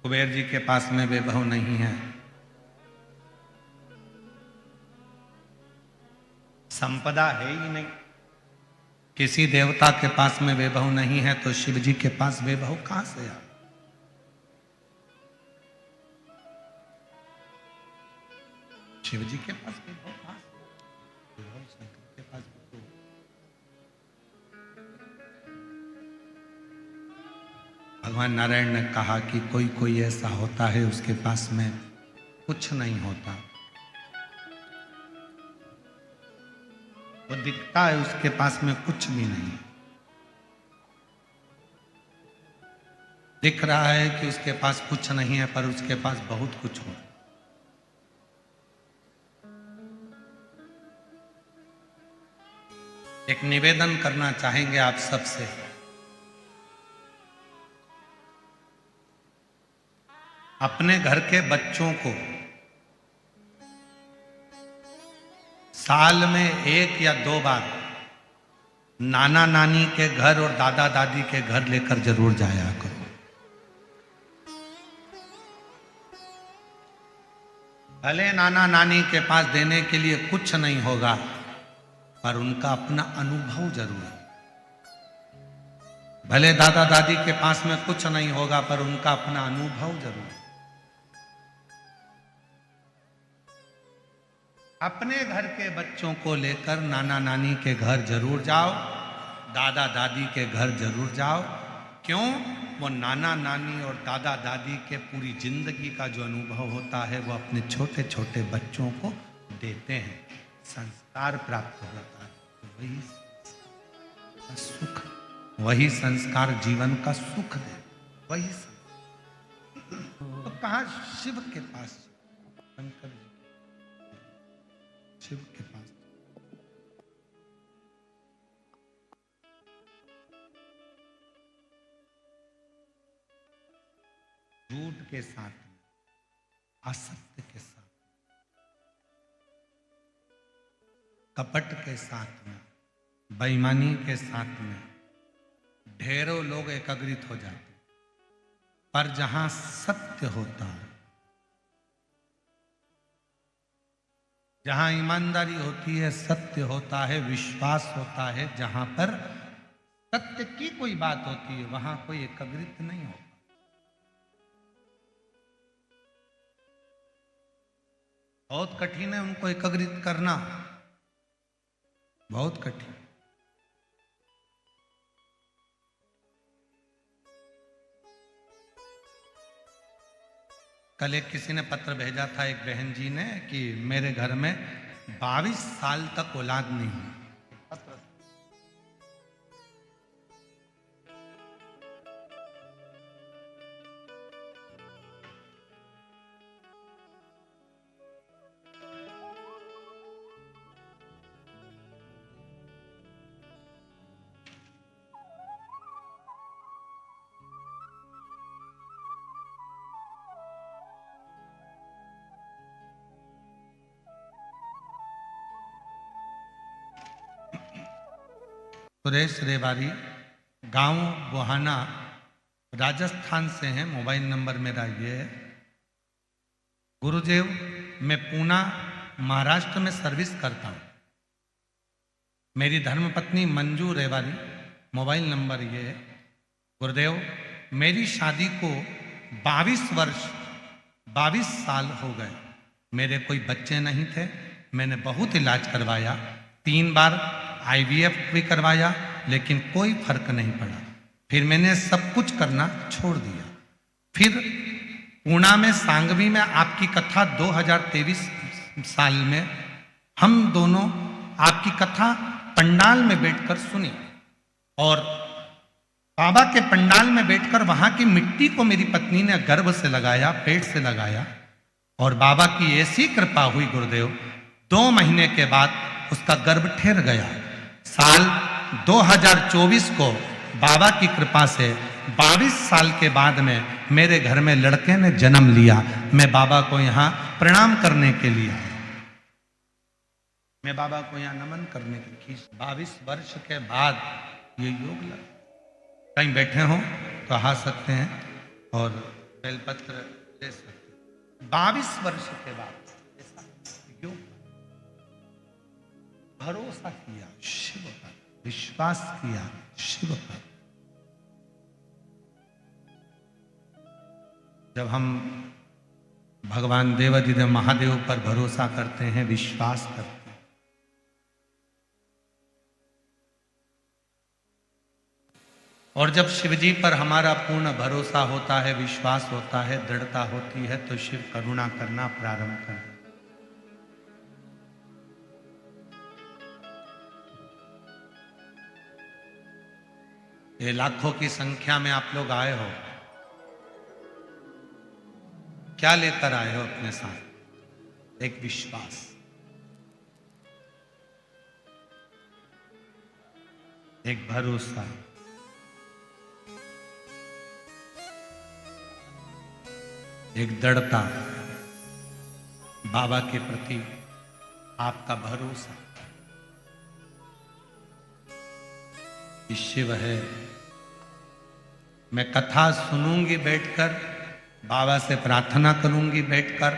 कुबेर जी के पास में वैभव नहीं है, संपदा है ही नहीं, किसी देवता के पास में वैभव नहीं है, तो शिव जी के पास वैभव कहां से आ? शिव जी के पास वैभव कहां से? वैभव शंकर के पास तो भगवान नारायण ने कहा कि कोई कोई ऐसा होता है उसके पास में कुछ नहीं होता, वो दिखता है उसके पास में कुछ भी नहीं, दिख रहा है कि उसके पास कुछ नहीं है पर उसके पास बहुत कुछ हो। एक निवेदन करना चाहेंगे आप सबसे, अपने घर के बच्चों को साल में 1 या 2 बार नाना नानी के घर और दादा दादी के घर लेकर जरूर जाया करो। भले नाना नानी के पास देने के लिए कुछ नहीं होगा पर उनका अपना अनुभव जरूर है। भले दादा दादी के पास में कुछ नहीं होगा पर उनका अपना अनुभव जरूर है। अपने घर के बच्चों को लेकर नाना नानी के घर जरूर जाओ, दादा दादी के घर जरूर जाओ। क्यों? वो नाना नानी और दादा दादी के पूरी जिंदगी का जो अनुभव होता है वो अपने छोटे छोटे बच्चों को देते हैं, संस्कार प्राप्त होता है। वही सुख, वही संस्कार जीवन का सुख दे, वही तो कहा शिव के पास, शंकर जी शिव के पास। झूठ के साथ में, असत्य के साथ, कपट के साथ में, बेईमानी के साथ में ढेरों लोग एकत्रित हो जाते, पर जहां सत्य होता है, जहां ईमानदारी होती है, सत्य होता है, विश्वास होता है, जहां पर सत्य की कोई बात होती है वहां कोई एकत्रित नहीं होता। बहुत कठिन है उनको एकत्रित करना, बहुत कठिन। कल एक किसी ने पत्र भेजा था, एक बहन जी ने, कि मेरे घर में 22 साल तक औलाद नहीं है। सुरेश रेवारी, गांव बुहाना, राजस्थान से हैं। मोबाइल नंबर मेरा ये है। गुरुदेव, मैं पूना महाराष्ट्र में सर्विस करता हूँ। मेरी धर्मपत्नी मंजू रेवारी, मोबाइल नंबर ये है। गुरुदेव, मेरी शादी को 22 साल हो गए। मेरे कोई बच्चे नहीं थे। मैंने बहुत इलाज करवाया, 3 बार IVF भी करवाया, लेकिन कोई फर्क नहीं पड़ा। फिर मैंने सब कुछ करना छोड़ दिया। फिर पूना में सांगवी में आपकी कथा 2023 साल में हम दोनों आपकी कथा पंडाल में बैठकर सुनी, और बाबा के पंडाल में बैठकर वहां की मिट्टी को मेरी पत्नी ने गर्भ से लगाया, पेट से लगाया, और बाबा की ऐसी कृपा हुई गुरुदेव, 2 महीने के बाद उसका गर्भ ठहर गया। साल 2024 को बाबा की कृपा से 22 साल के बाद में मेरे घर में लड़के ने जन्म लिया। मैं बाबा को यहाँ प्रणाम करने के लिए, मैं बाबा को यहाँ नमन करने के लिए 22 वर्ष के बाद ये योग लगा। कहीं बैठे हो तो आ सकते हैं और बेलपत्र ले सकते हैं। 22 वर्ष के बाद ऐसा योग, भरोसा किया शिव पर, विश्वास किया शिव पर। जब हम भगवान देवाधिदेव महादेव पर भरोसा करते हैं, विश्वास करते हैं, और जब शिव जी पर हमारा पूर्ण भरोसा होता है, विश्वास होता है, दृढ़ता होती है, तो शिव करुणा करना प्रारंभ करते। ये लाखों की संख्या में आप लोग आए हो, क्या लेकर आए हो अपने साथ? एक विश्वास, एक भरोसा, एक दृढ़ता, बाबा के प्रति आपका भरोसा कि शिव है। मैं कथा सुनूंगी बैठकर, बाबा से प्रार्थना करूंगी बैठकर,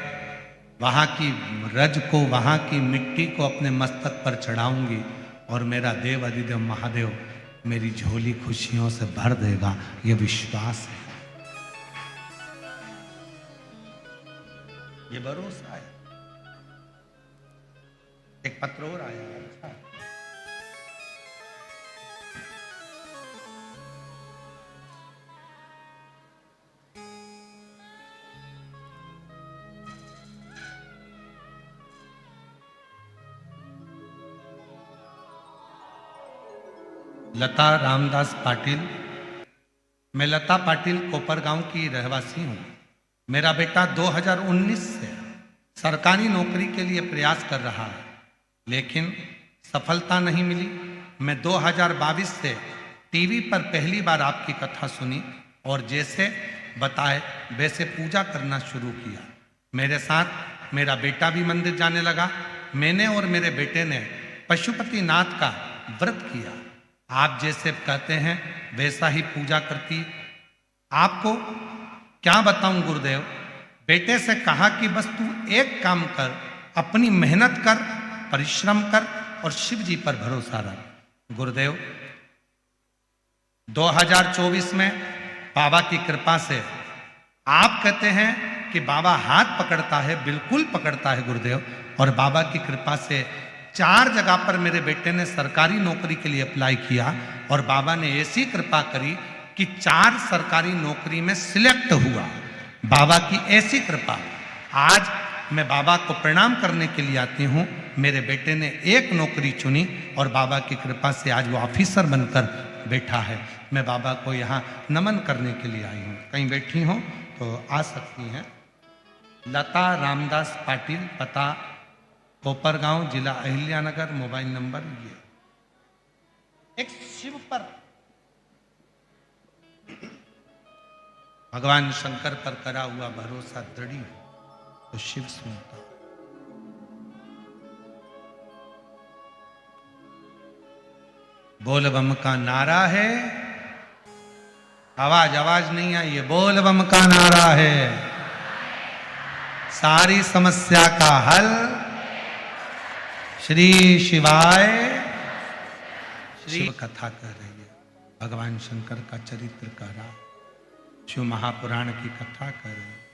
वहां की रज को, वहां की मिट्टी को अपने मस्तक पर चढ़ाऊंगी, और मेरा देव अधिदेव महादेव मेरी झोली खुशियों से भर देगा। ये विश्वास है, ये भरोसा है। एक पत्र और आया, अच्छा, लता रामदास पाटिल। मैं लता पाटिल कोपरगांव की रहवासी हूँ। मेरा बेटा 2019 से सरकारी नौकरी के लिए प्रयास कर रहा है, लेकिन सफलता नहीं मिली। मैं 2022 से टीवी पर पहली बार आपकी कथा सुनी, और जैसे बताए वैसे पूजा करना शुरू किया। मेरे साथ मेरा बेटा भी मंदिर जाने लगा। मैंने और मेरे बेटे ने पशुपतिनाथ का व्रत किया। आप जैसे कहते हैं वैसा ही पूजा करती। आपको क्या बताऊं गुरुदेव, बेटे से कहा कि बस तू एक काम कर, अपनी मेहनत कर, परिश्रम कर, और शिव जी पर भरोसा रख। गुरुदेव, 2024 में बाबा की कृपा से, आप कहते हैं कि बाबा हाथ पकड़ता है, बिल्कुल पकड़ता है गुरुदेव, और बाबा की कृपा से 4 जगह पर मेरे बेटे ने सरकारी नौकरी के लिए अप्लाई किया, और बाबा ने ऐसी कृपा करी कि 4 सरकारी नौकरी में सिलेक्ट हुआ। बाबा की ऐसी कृपा। आज मैं बाबा को प्रणाम करने के लिए आती हूँ। मेरे बेटे ने एक नौकरी चुनी और बाबा की कृपा से आज वो ऑफिसर बनकर बैठा है। मैं बाबा को यहाँ नमन करने के लिए आई हूँ। कहीं बैठी हो तो आ सकती हैं। लता रामदास पाटिल, पता कोपरगांव, जिला अहिल्यानगर, मोबाइल नंबर ये। एक शिव पर, भगवान शंकर पर करा हुआ भरोसा दृढ़ हो तो शिव सुनता। बोल बम का नारा है, आवाज आवाज नहीं आई है। बोल बम का नारा है, सारी समस्या का हल श्री शिवाय। शिव कथा कर रही है, भगवान शंकर का चरित्र कर रहा, शिव महापुराण की कथा कर रहे हैं।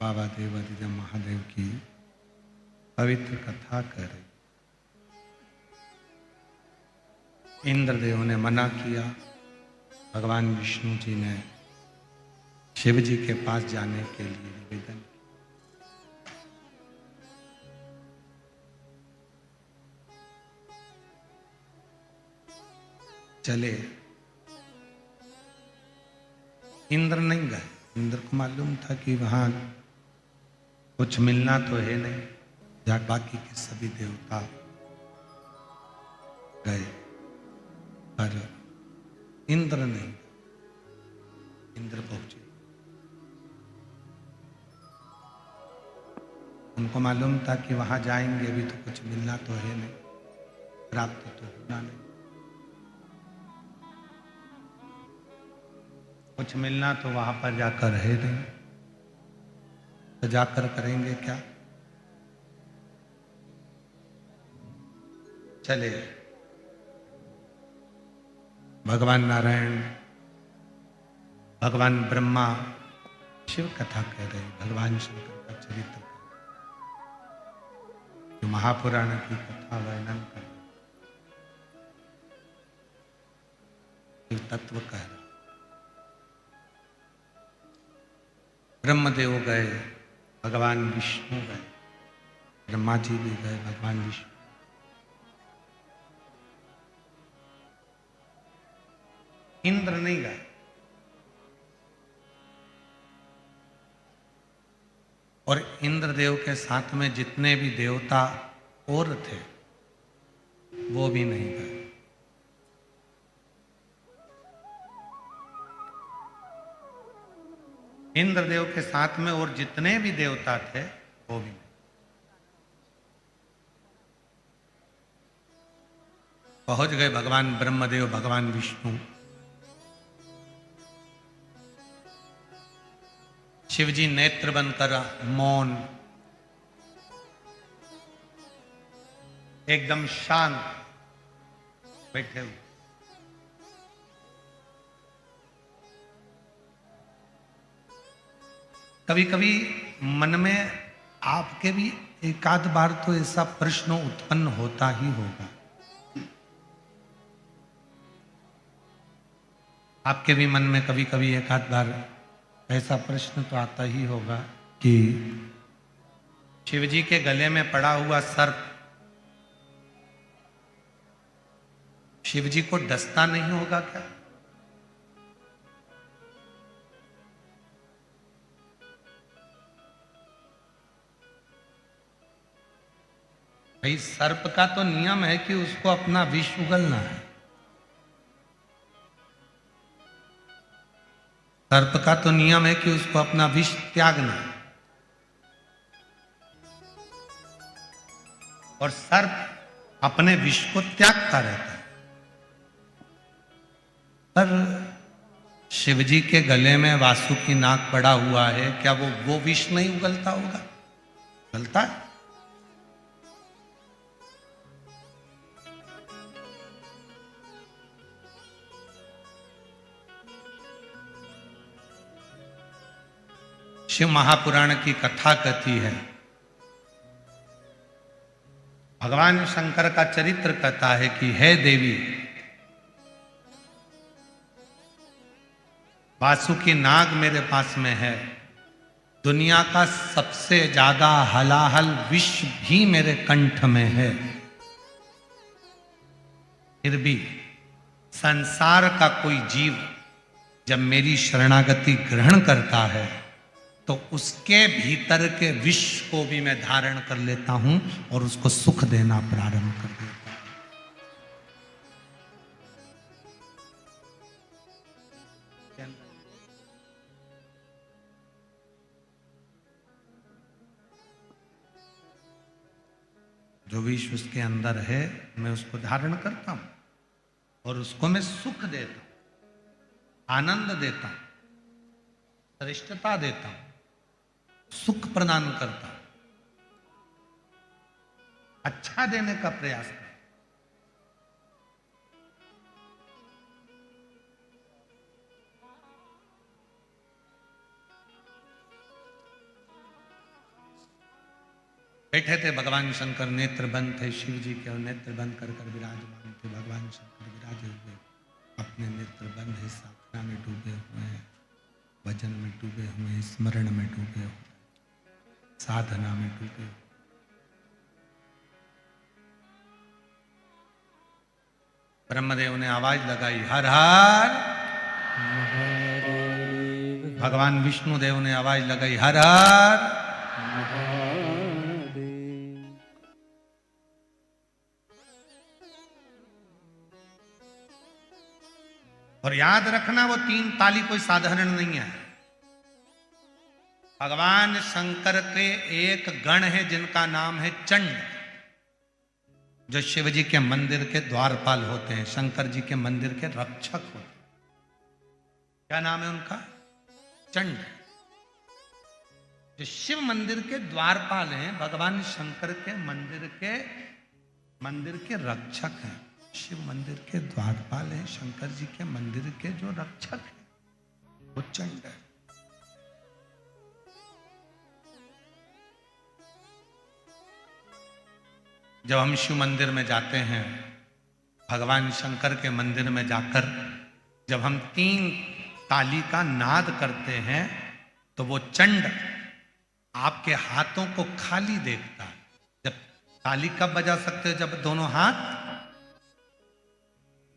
बाबा देवादिदेव महादेव की पवित्र कथा कर रहे। इंद्रदेव ने मना किया, भगवान विष्णु जी ने शिव जी के पास जाने के लिए निवेदन किया। चले, इंद्र नहीं गए। इंद्र को मालूम था कि वहां कुछ मिलना तो है नहीं, जहाँ बाकी के सभी देवता गए, पर इंद्र नहीं। इंद्र पहुंचे, उनको मालूम था कि वहां जाएंगे भी तो कुछ मिलना तो है नहीं, प्राप्त तो होना नहीं। कुछ मिलना तो वहां पर जाकर है नहीं, तो जाकर करेंगे क्या। चले, भगवान नारायण, भगवान ब्रह्मा शिव कथा कह रहे, भगवान शंकर का चरित्र, जो महापुराण की कथा वर्णन कर, शिव तत्व कह रहा। ब्रह्मदेव गए, भगवान विष्णु गए, ब्रह्मा जी भी गए, भगवान विष्णु। इंद्र नहीं गए। और इंद्रदेव के साथ में जितने भी देवता और थे वो भी नहीं गए। इंद्रदेव के साथ में और जितने भी देवता थे वो भी नहीं। पहुंच गए भगवान ब्रह्मदेव, भगवान विष्णु। शिवजी नेत्र बनकर मौन, एकदम शांत बैठे हुए। कभी कभी मन में आपके भी एक आध बार तो ऐसा प्रश्न उत्पन्न होता ही होगा। आपके भी मन में कभी कभी एक आध बार ऐसा प्रश्न तो आता ही होगा कि शिवजी के गले में पड़ा हुआ सर्प शिवजी को डसता नहीं होगा क्या? भाई, सर्प का तो नियम है कि उसको अपना विष उगलना है। सर्प का तो नियम है कि उसको अपना विष त्यागना है। और सर्प अपने विष को त्यागता रहता है। पर शिवजी के गले में वासुकी नाग पड़ा हुआ है, क्या वो विष नहीं उगलता होगा? उगलता है। शिव महापुराण की कथा कहती है, भगवान शंकर का चरित्र कहता है कि हे देवी, वासुकी नाग मेरे पास में है, दुनिया का सबसे ज्यादा हलाहल विष भी मेरे कंठ में है, फिर भी संसार का कोई जीव जब मेरी शरणागति ग्रहण करता है तो उसके भीतर के विष को भी मैं धारण कर लेता हूं और उसको सुख देना प्रारंभ कर देता हूं। जो विष उसके अंदर है मैं उसको धारण करता हूं और उसको मैं सुख देता हूं, आनंद देता हूं, श्रेष्ठता देता हूं, सुख प्रदान करता हूं, अच्छा देने का प्रयास करता हूं। बैठे थे भगवान शंकर, नेत्र बंद थे शिव जी के, और नेत्र बंद कर कर विराजमान थे भगवान शंकर विराजे हुए, अपने नेत्र बंद है, साधना में डूबे हुए हैं, भजन में डूबे हुए हैं, स्मरण में डूबे हुए, साधना में डूबे हुए। ब्रह्मदेव ने आवाज लगाई, हर हर महादेव। भगवान विष्णु देव ने आवाज लगाई, हर हर महादेव। और याद रखना, वो तीन ताली कोई साधारण नहीं है। भगवान शंकर के एक गण है जिनका नाम है चंड, जो शिव जी के मंदिर के द्वारपाल होते हैं, शंकर जी के मंदिर के रक्षक होते हैं। क्या नाम है उनका? चंड। जो शिव मंदिर के द्वारपाल हैं, भगवान शंकर के मंदिर के रक्षक हैं। शिव मंदिर के द्वारपाल हैं, शंकर जी के मंदिर के जो रक्षक हैं, वो चंड है। जब हम शिव मंदिर में जाते हैं, भगवान शंकर के मंदिर में जाकर जब हम तीन ताली का नाद करते हैं तो वो चंड आपके हाथों को खाली देखता है। जब ताली कब बजा सकते हो? जब दोनों हाथ,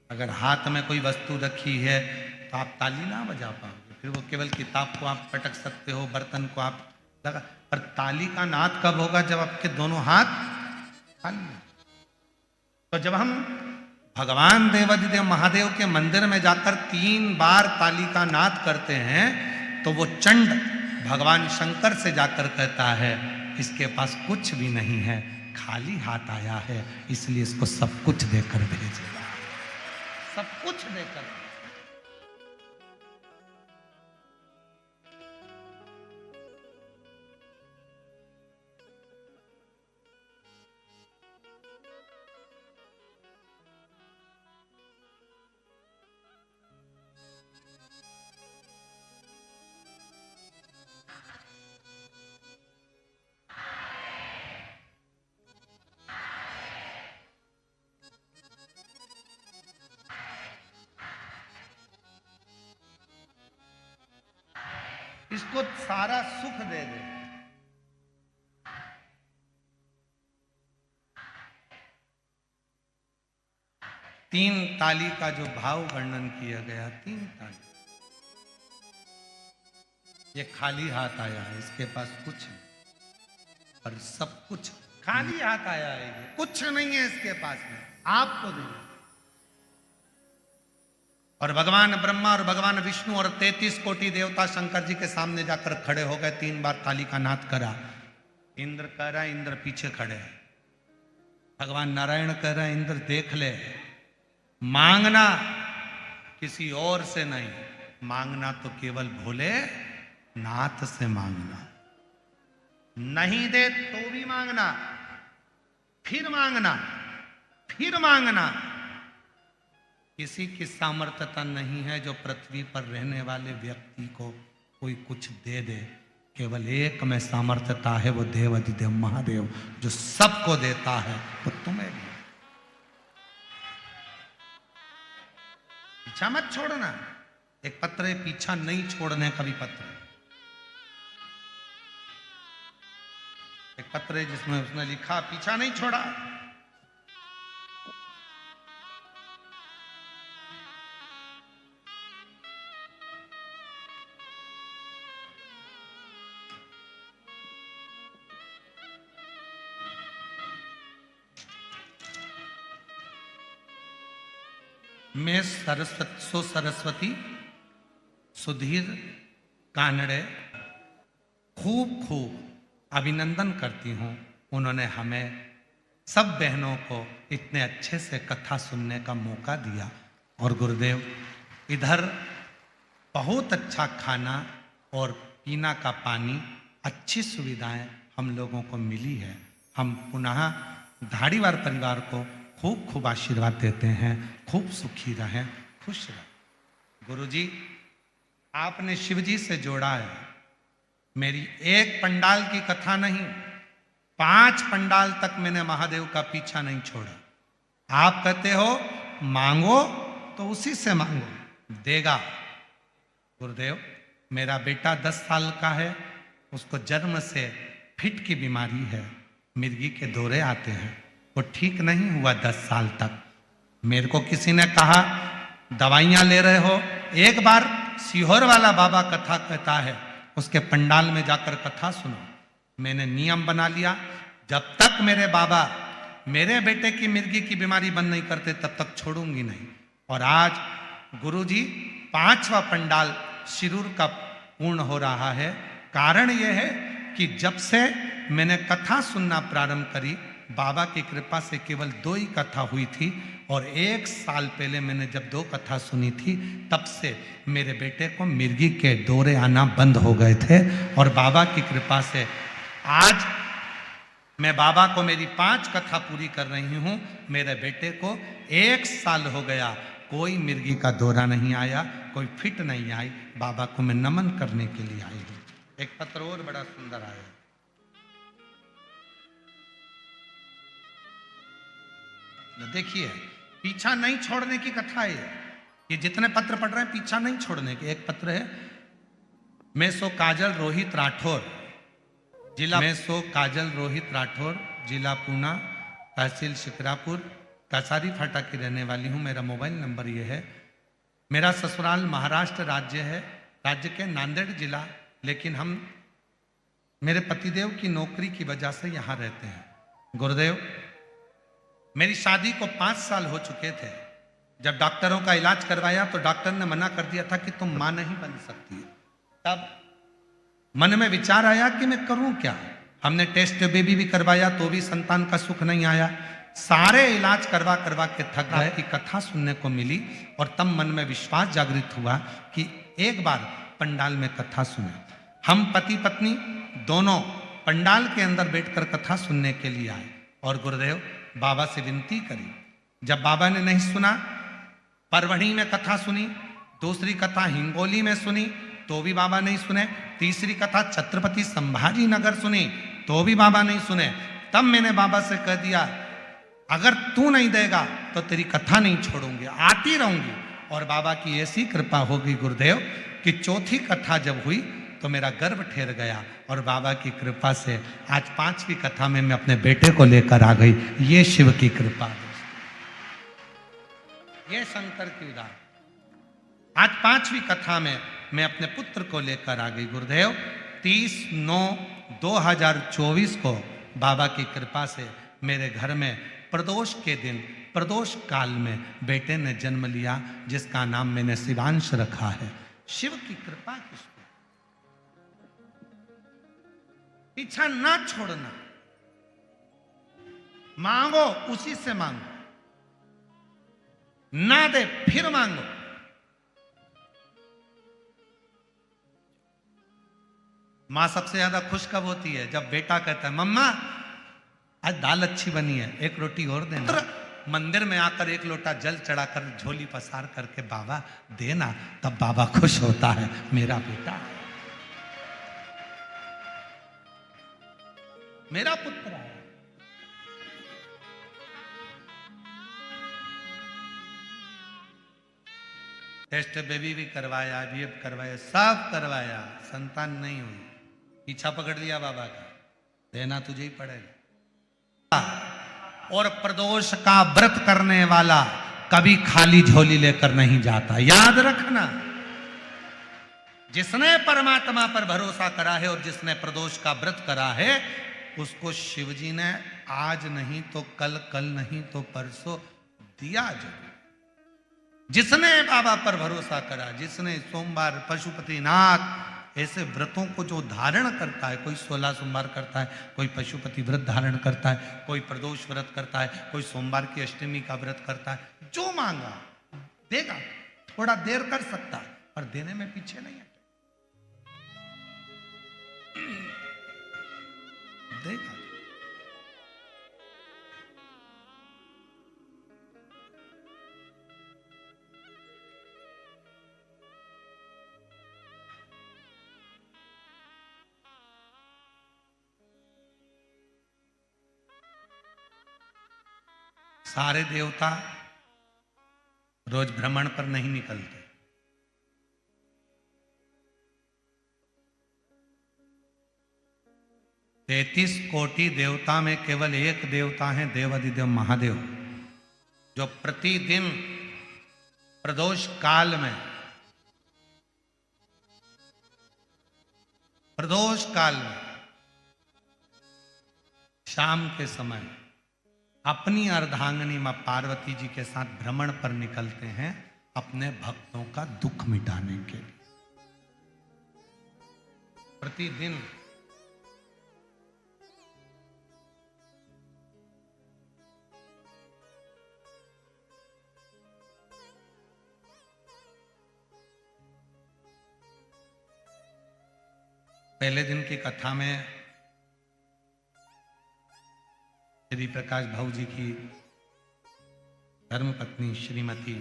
अगर हाथ में कोई वस्तु रखी है तो आप ताली ना बजा पाओगे, फिर वो केवल किताब को आप पटक सकते हो, बर्तन को आप लगा, पर ताली का नाद कब होगा? जब आपके दोनों हाथ खाली। तो जब हम भगवान देवाधिदेव महादेव के मंदिर में जाकर 3 बार ताली का नाद करते हैं तो वो चंड भगवान शंकर से जाकर कहता है, इसके पास कुछ भी नहीं है, खाली हाथ आया है, इसलिए इसको सब कुछ देकर भेजेगा, सब कुछ देकर। इसको सारा सुख दे दे। तीन ताली का जो भाव वर्णन किया गया, 3 ताली, ये खाली हाथ आया है, इसके पास कुछ नहीं, पर सब कुछ। खाली हाथ आया है, ये कुछ नहीं है इसके पास में, आपको दे। और भगवान ब्रह्मा और भगवान विष्णु और 33 कोटि देवता शंकर जी के सामने जाकर खड़े हो गए। 3 बार ताली का नाद करा। इंद्र कह रहा है, इंद्र पीछे खड़े हैं। भगवान नारायण कह रहे हैं, इंद्र देख ले, मांगना किसी और से नहीं, मांगना तो केवल भोले नाथ से मांगना। नहीं दे तो भी मांगना, फिर मांगना, फिर मांगना। किसी की सामर्थ्यता नहीं है जो पृथ्वी पर रहने वाले व्यक्ति को कोई कुछ दे दे, केवल एक में सामर्थ्यता है, वो देव अधिदेव महादेव जो सबको देता है, वो तुम्हें भी। पीछा मत छोड़ना। एक पत्र है पीछा नहीं छोड़ने का भी पत्र है। एक पत्र है जिसमें उसने लिखा पीछा नहीं छोड़ा। मैं सरस्वती सुधीर कानड़े खूब खूब अभिनंदन करती हूँ। उन्होंने हमें सब बहनों को इतने अच्छे से कथा सुनने का मौका दिया। और गुरुदेव इधर बहुत अच्छा खाना और पीना का पानी, अच्छी सुविधाएं हम लोगों को मिली है। हम पुनः धाड़ीवार परिवार को खूब खूब आशीर्वाद देते हैं। खूब सुखी रहें, खुश रहें। गुरुजी आपने शिव जी से जोड़ा है। मेरी एक पंडाल की कथा नहीं, 5 पंडाल तक मैंने महादेव का पीछा नहीं छोड़ा। आप कहते हो मांगो तो उसी से मांगो, देगा। गुरुदेव मेरा बेटा 10 साल का है, उसको जन्म से फिट की बीमारी है, मिर्गी के दौरे आते हैं, वो ठीक नहीं हुआ 10 साल तक। मेरे को किसी ने कहा दवाइयां ले रहे हो, एक बार सीहोर वाला बाबा कथा कहता है, उसके पंडाल में जाकर कथा सुनो। मैंने नियम बना लिया, जब तक मेरे बाबा मेरे बेटे की मिर्गी की बीमारी बंद नहीं करते तब तक छोड़ूंगी नहीं। और आज गुरुजी 5वां पंडाल शिरूर का पूर्ण हो रहा है। कारण यह है कि जब से मैंने कथा सुनना प्रारंभ करी, बाबा की कृपा से केवल 2 ही कथा हुई थी। और 1 साल पहले मैंने जब 2 कथा सुनी थी, तब से मेरे बेटे को मिर्गी के दौरे आना बंद हो गए थे। और बाबा की कृपा से आज मैं बाबा को मेरी 5 कथा पूरी कर रही हूँ। मेरे बेटे को 1 साल हो गया, कोई मिर्गी का दौरा नहीं आया, कोई फिट नहीं आई। बाबा को मैं नमन करने के लिए आई हूँ। एक पत्र और बड़ा सुंदर आया। देखिए पीछा नहीं छोड़ने की कथा है। ये जितने पत्र पढ़ रहे हैं पीछा नहीं छोड़ने के। एक पत्र है, मैं सो काजल रोहित राठौर, जिला मैं सो काजल रोहित राठौर, जिला पूना, तहसील शिकरापुर, कसारी फाटा की रहने वाली हूँ। मेरा मोबाइल नंबर ये है। मेरा ससुराल महाराष्ट्र राज्य है, राज्य के नांदेड़ जिला, लेकिन हम मेरे पतिदेव की नौकरी की वजह से यहाँ रहते हैं। गुरुदेव मेरी शादी को 5 साल हो चुके थे। जब डॉक्टरों का इलाज करवाया तो डॉक्टर ने मना कर दिया था कि तुम मां नहीं बन सकती। तब मन में विचार आया कि मैं करूं क्या। हमने टेस्ट बेबी भी करवाया तो भी संतान का सुख नहीं आया। सारे इलाज करवा करवा के थक गए कि कथा सुनने को मिली। और तब मन में विश्वास जागृत हुआ कि एक बार पंडाल में कथा सुने। हम पति पत्नी दोनों पंडाल के अंदर बैठकर कथा सुनने के लिए आए और गुरुदेव बाबा से विनती करी। जब बाबा ने नहीं सुना, परवणी में कथा सुनी, दूसरी कथा हिंगोली में सुनी तो भी बाबा नहीं सुने, तीसरी कथा छत्रपति संभाजी नगर सुनी तो भी बाबा नहीं सुने। तब मैंने बाबा से कह दिया अगर तू नहीं देगा तो तेरी कथा नहीं छोड़ूंगी, आती रहूंगी। और बाबा की ऐसी कृपा होगी गुरुदेव कि चौथी कथा जब हुई तो मेरा गर्व ठहर गया। और बाबा की कृपा से आज 5वीं कथा में मैं अपने बेटे को लेकर आ गई। ये शिव की कृपा, ये शंकर की उदार। आज 5वीं कथा में मैं अपने पुत्र को लेकर आ गई। गुरुदेव 30/9/2024 को बाबा की कृपा से मेरे घर में प्रदोष के दिन, प्रदोष काल में बेटे ने जन्म लिया, जिसका नाम मैंने शिवांश रखा है। शिव की कृपा किसको, पीछा ना छोड़ना, मांगो उसी से मांगो, ना दे फिर मांगो। मां सबसे ज्यादा खुश कब होती है? जब बेटा कहता है मम्मा आज दाल अच्छी बनी है, एक रोटी और देना। मंदिर में आकर 1 लोटा जल चढ़ाकर झोली पसार करके बाबा देना, तब बाबा खुश होता है मेरा बेटा। मेरा पुत्र आया। टेस्ट बेबी भी करवाया, IVF करवाया, सब करवाया, संतान नहीं हुई। पीछा पकड़ लिया बाबा का, देना तुझे ही पड़ेगा। और प्रदोष का व्रत करने वाला कभी खाली झोली लेकर नहीं जाता, याद रखना। जिसने परमात्मा पर भरोसा करा है और जिसने प्रदोष का व्रत करा है, उसको शिवजी ने आज नहीं तो कल, कल नहीं तो परसों दिया जरूर। जिसने बाबा पर भरोसा करा, जिसने सोमवार, पशुपतिनाथ ऐसे व्रतों को जो धारण करता है, कोई 16 सोमवार करता है, कोई पशुपति व्रत धारण करता है, कोई प्रदोष व्रत करता है, कोई सोमवार की अष्टमी का व्रत करता है, जो मांगा देगा। थोड़ा देर कर सकता है पर देने में पीछे नहीं है, देगा। सारे देवता रोज भ्रमण पर नहीं निकलते। 33 कोटि देवता में केवल एक देवता है, देवाधिदेव महादेव, जो प्रतिदिन प्रदोष काल में, प्रदोष काल में शाम के समय अपनी अर्धांगिनी मां पार्वती जी के साथ भ्रमण पर निकलते हैं, अपने भक्तों का दुख मिटाने के लिए। प्रतिदिन पहले दिन की कथा में श्री प्रकाश भाऊ जी की धर्मपत्नी श्रीमती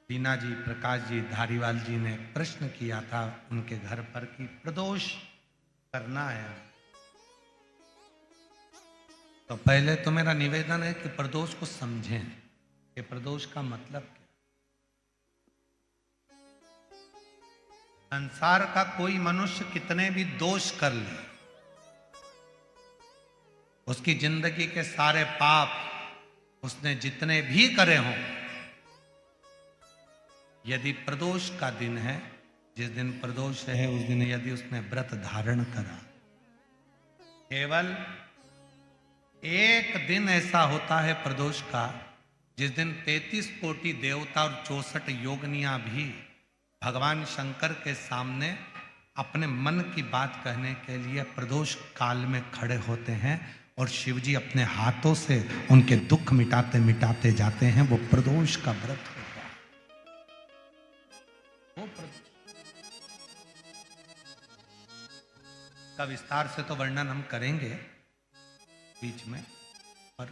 दीना जी, प्रकाश जी धारीवाल जी ने प्रश्न किया था उनके घर पर कि प्रदोष करना है। तो पहले तो मेरा निवेदन है कि प्रदोष को समझें कि प्रदोष का मतलब क्या। संसार का कोई मनुष्य कितने भी दोष कर ले, उसकी जिंदगी के सारे पाप उसने जितने भी करे हों, यदि प्रदोष का दिन है, जिस दिन प्रदोष है उस दिन यदि उसने व्रत धारण करा, केवल एक दिन ऐसा होता है प्रदोष का जिस दिन 33 कोटि देवता और 64 योगनियां भी भगवान शंकर के सामने अपने मन की बात कहने के लिए प्रदोष काल में खड़े होते हैं और शिवजी अपने हाथों से उनके दुख मिटाते मिटाते जाते हैं। वो प्रदोष का व्रत होता है। वो का विस्तार से तो वर्णन हम करेंगे बीच में, पर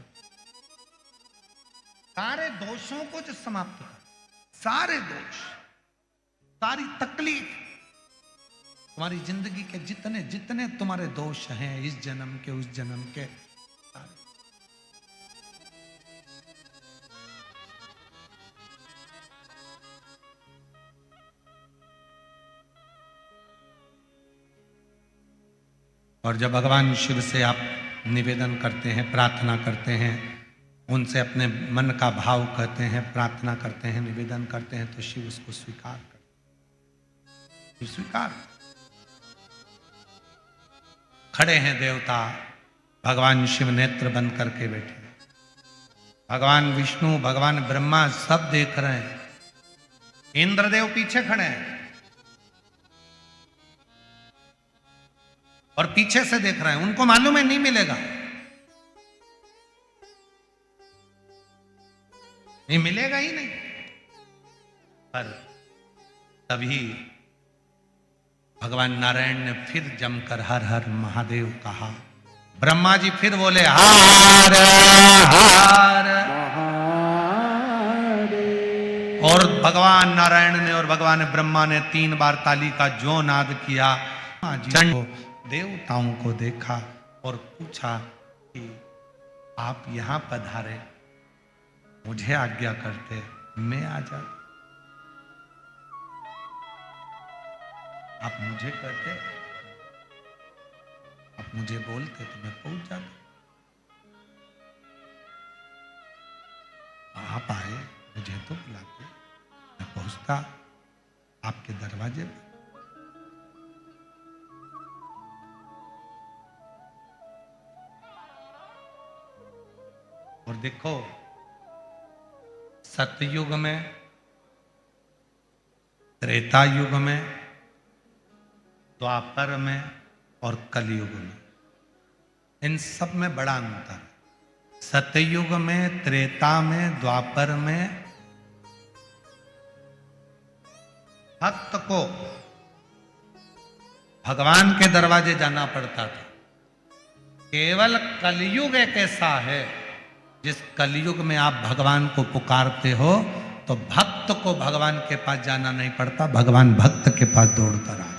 सारे दोषों को जो समाप्त कर, सारे दोष, सारी तकलीफ, तुम्हारी जिंदगी के जितने जितने तुम्हारे दोष हैं, इस जन्म के उस जन्म के, और जब भगवान शिव से आप निवेदन करते हैं, प्रार्थना करते हैं, उनसे अपने मन का भाव कहते हैं, प्रार्थना करते हैं, निवेदन करते हैं, तो शिव उसको स्वीकार करते, स्वीकार। खड़े हैं देवता, भगवान शिव नेत्र बंद करके बैठे, भगवान विष्णु, भगवान ब्रह्मा सब देख रहे हैं, इंद्रदेव पीछे खड़े हैं और पीछे से देख रहे हैं। उनको मालूम है नहीं मिलेगा, नहीं मिलेगा ही नहीं। पर तभी भगवान नारायण ने फिर जमकर हर हर महादेव कहा। ब्रह्मा जी फिर बोले हर हर, और भगवान नारायण ने और भगवान ब्रह्मा ने 3 बार ताली का जो नाद किया, देवताओं को देखा और पूछा कि आप यहाँ पधारे, मुझे आज्ञा करते मैं आ जाता, आप मुझे कहते, आप मुझे बोलते तो मैं पहुंच जाता। आप आए, मुझे तो बुलाते, मैं पहुंचता आपके दरवाजे पे। और देखो, सतयुग में, त्रेता युग में, द्वापर में और कलयुग में, इन सब में बड़ा अंतर है। सतयुग में, त्रेता में, द्वापर में भक्त को भगवान के दरवाजे जाना पड़ता था। केवल कलयुग एक ऐसा है, जिस कलयुग में आप भगवान को पुकारते हो तो भक्त को भगवान के पास जाना नहीं पड़ता, भगवान भक्त के पास दौड़ता आता है।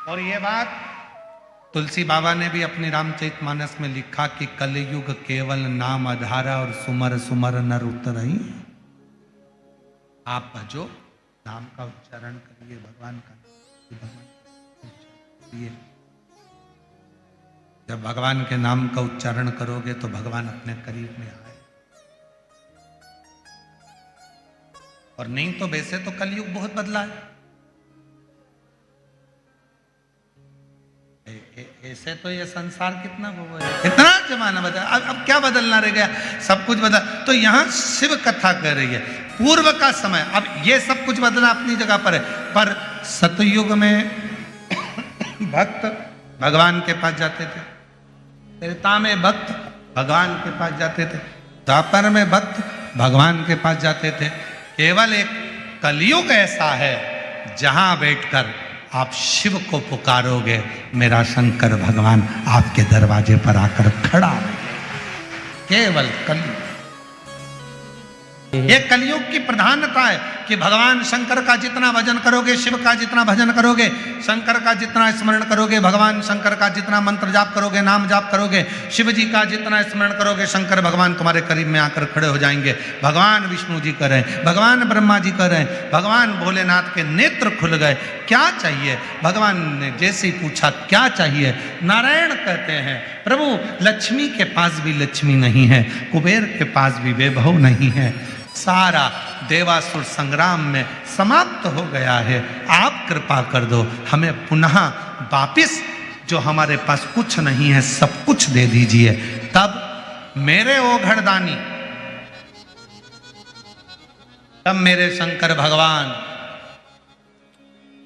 और ये बात तुलसी बाबा ने भी अपनी रामचरितमानस में लिखा कि कलयुग केवल नाम आधारा और सुमर सुमर नर उतरहि। आप भजो, नाम का उच्चारण करिए, भगवान का करिए। जब भगवान के नाम का उच्चारण करोगे तो भगवान अपने करीब में आए। और नहीं तो वैसे तो कलयुग बहुत बदला है। ऐसे तो ये संसार कितना इतना जमाना बदला, अब क्या बदलना रह गया, सब कुछ बदला। तो यहाँ शिव कथा कह रही है पूर्व का समय, अब ये सब कुछ बदला अपनी जगह पर है। पर सतयुग में भक्त भगवान के पास जाते थे, त्रेता में भक्त भगवान के पास जाते थे, द्वापर में भक्त भगवान के पास जाते थे। केवल एक कलयुग ऐसा है जहां बैठकर आप शिव को पुकारोगे, मेरा शंकर भगवान आपके दरवाजे पर आकर खड़ा है। केवल कलयुग, ये कलयुग की प्रधानता है कि भगवान शंकर का जितना भजन करोगे, शिव का जितना भजन करोगे, शंकर का जितना स्मरण करोगे, भगवान शंकर का जितना मंत्र जाप करोगे, नाम जाप करोगे, शिव जी का जितना स्मरण करोगे, शंकर भगवान तुम्हारे करीब में आकर खड़े हो जाएंगे। भगवान विष्णु जी कर रहे हैं, भगवान ब्रह्मा जी कर रहे हैं, भगवान भोलेनाथ के नेत्र खुल गए। क्या चाहिए? भगवान ने जैसे ही पूछा क्या चाहिए, नारायण कहते हैं प्रभु लक्ष्मी के पास भी लक्ष्मी नहीं है, कुबेर के पास भी वैभव नहीं है, सारा देवासुर संग्राम में समाप्त हो गया है। आप कृपा कर दो, हमें पुनः वापिस जो हमारे पास कुछ नहीं है सब कुछ दे दीजिए। तब मेरे ओघड़दानी, तब मेरे शंकर भगवान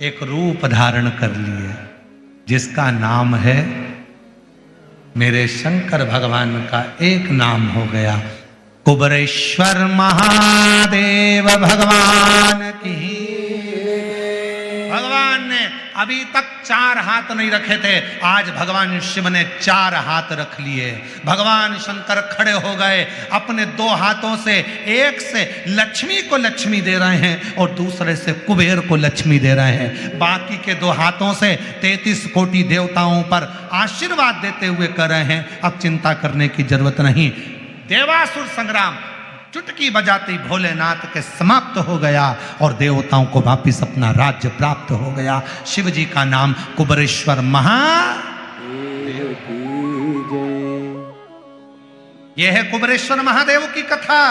एक रूप धारण कर लिए जिसका नाम है, मेरे शंकर भगवान का एक नाम हो गया कुबरेश्वर महादेव भगवान की। भगवान ने अभी तक 4 हाथ नहीं रखे थे, आज भगवान शिव ने 4 हाथ रख लिए। भगवान शंकर खड़े हो गए, अपने 2 हाथों से, एक से लक्ष्मी को लक्ष्मी दे रहे हैं और दूसरे से कुबेर को लक्ष्मी दे रहे हैं। बाकी के 2 हाथों से 33 कोटि देवताओं पर आशीर्वाद देते हुए कर रहे हैं। अब चिंता करने की जरूरत नहीं, देवासुर संग्राम चुटकी बजाती भोलेनाथ के समाप्त हो गया और देवताओं को वापिस अपना राज्य प्राप्त हो गया। शिव जी का नाम कुबरेश्वर महादेव की जय। यह है कुबरेश्वर महादेव की कथा।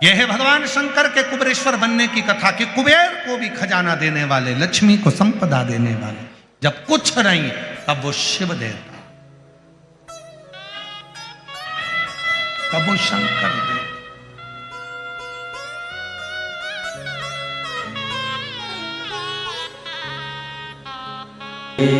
यह है भगवान शंकर के कुबरेश्वर बनने की कथा कि कुबेर को भी खजाना देने वाले, लक्ष्मी को संपदा देने वाले, जब कुछ नहीं तब वो शिव देता, तब वो शंकर देता।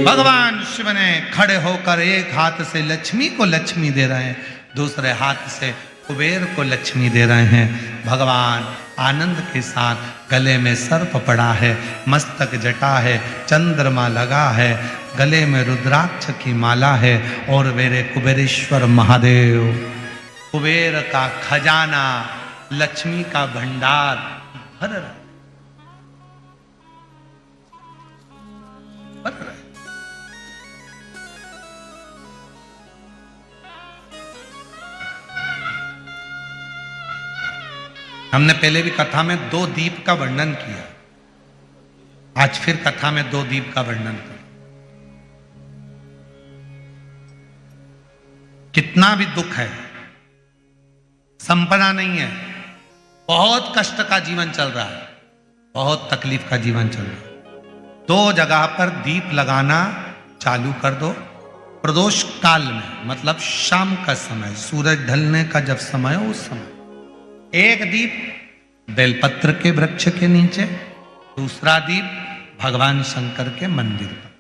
भगवान शिव ने खड़े होकर एक हाथ से लक्ष्मी को लक्ष्मी दे रहे हैं, दूसरे हाथ से कुबेर को लक्ष्मी दे रहे हैं। भगवान आनंद के साथ, गले में सर्प पड़ा है, मस्तक जटा है, चंद्रमा लगा है, गले में रुद्राक्ष की माला है और मेरे कुबेरेश्वर महादेव, कुबेर का खजाना लक्ष्मी का भंडार भर रहा है, भर रहा है। हमने पहले भी कथा में 2 दीप का वर्णन किया, आज फिर कथा में 2 दीप का वर्णन कर। कितना भी दुख है, संपदा नहीं है, बहुत कष्ट का जीवन चल रहा है, बहुत तकलीफ का जीवन चल रहा है, 2 जगह पर दीप लगाना चालू कर दो। प्रदोष काल में मतलब शाम का समय, सूरज ढलने का जब समय हो उस समय एक दीप बेलपत्र के वृक्ष के नीचे, दूसरा दीप भगवान शंकर के मंदिर पर।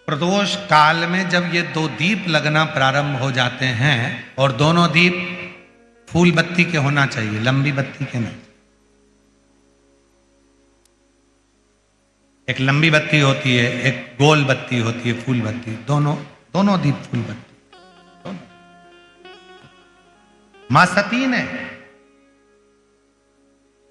प्रदोष काल में जब ये 2 दीप लगना प्रारंभ हो जाते हैं, और दोनों दीप फूल बत्ती के होना चाहिए, लंबी बत्ती के नहीं। एक लंबी बत्ती होती है, एक गोल बत्ती होती है, फूल बत्ती, दोनों दीप फूल बत्ती। मां सती ने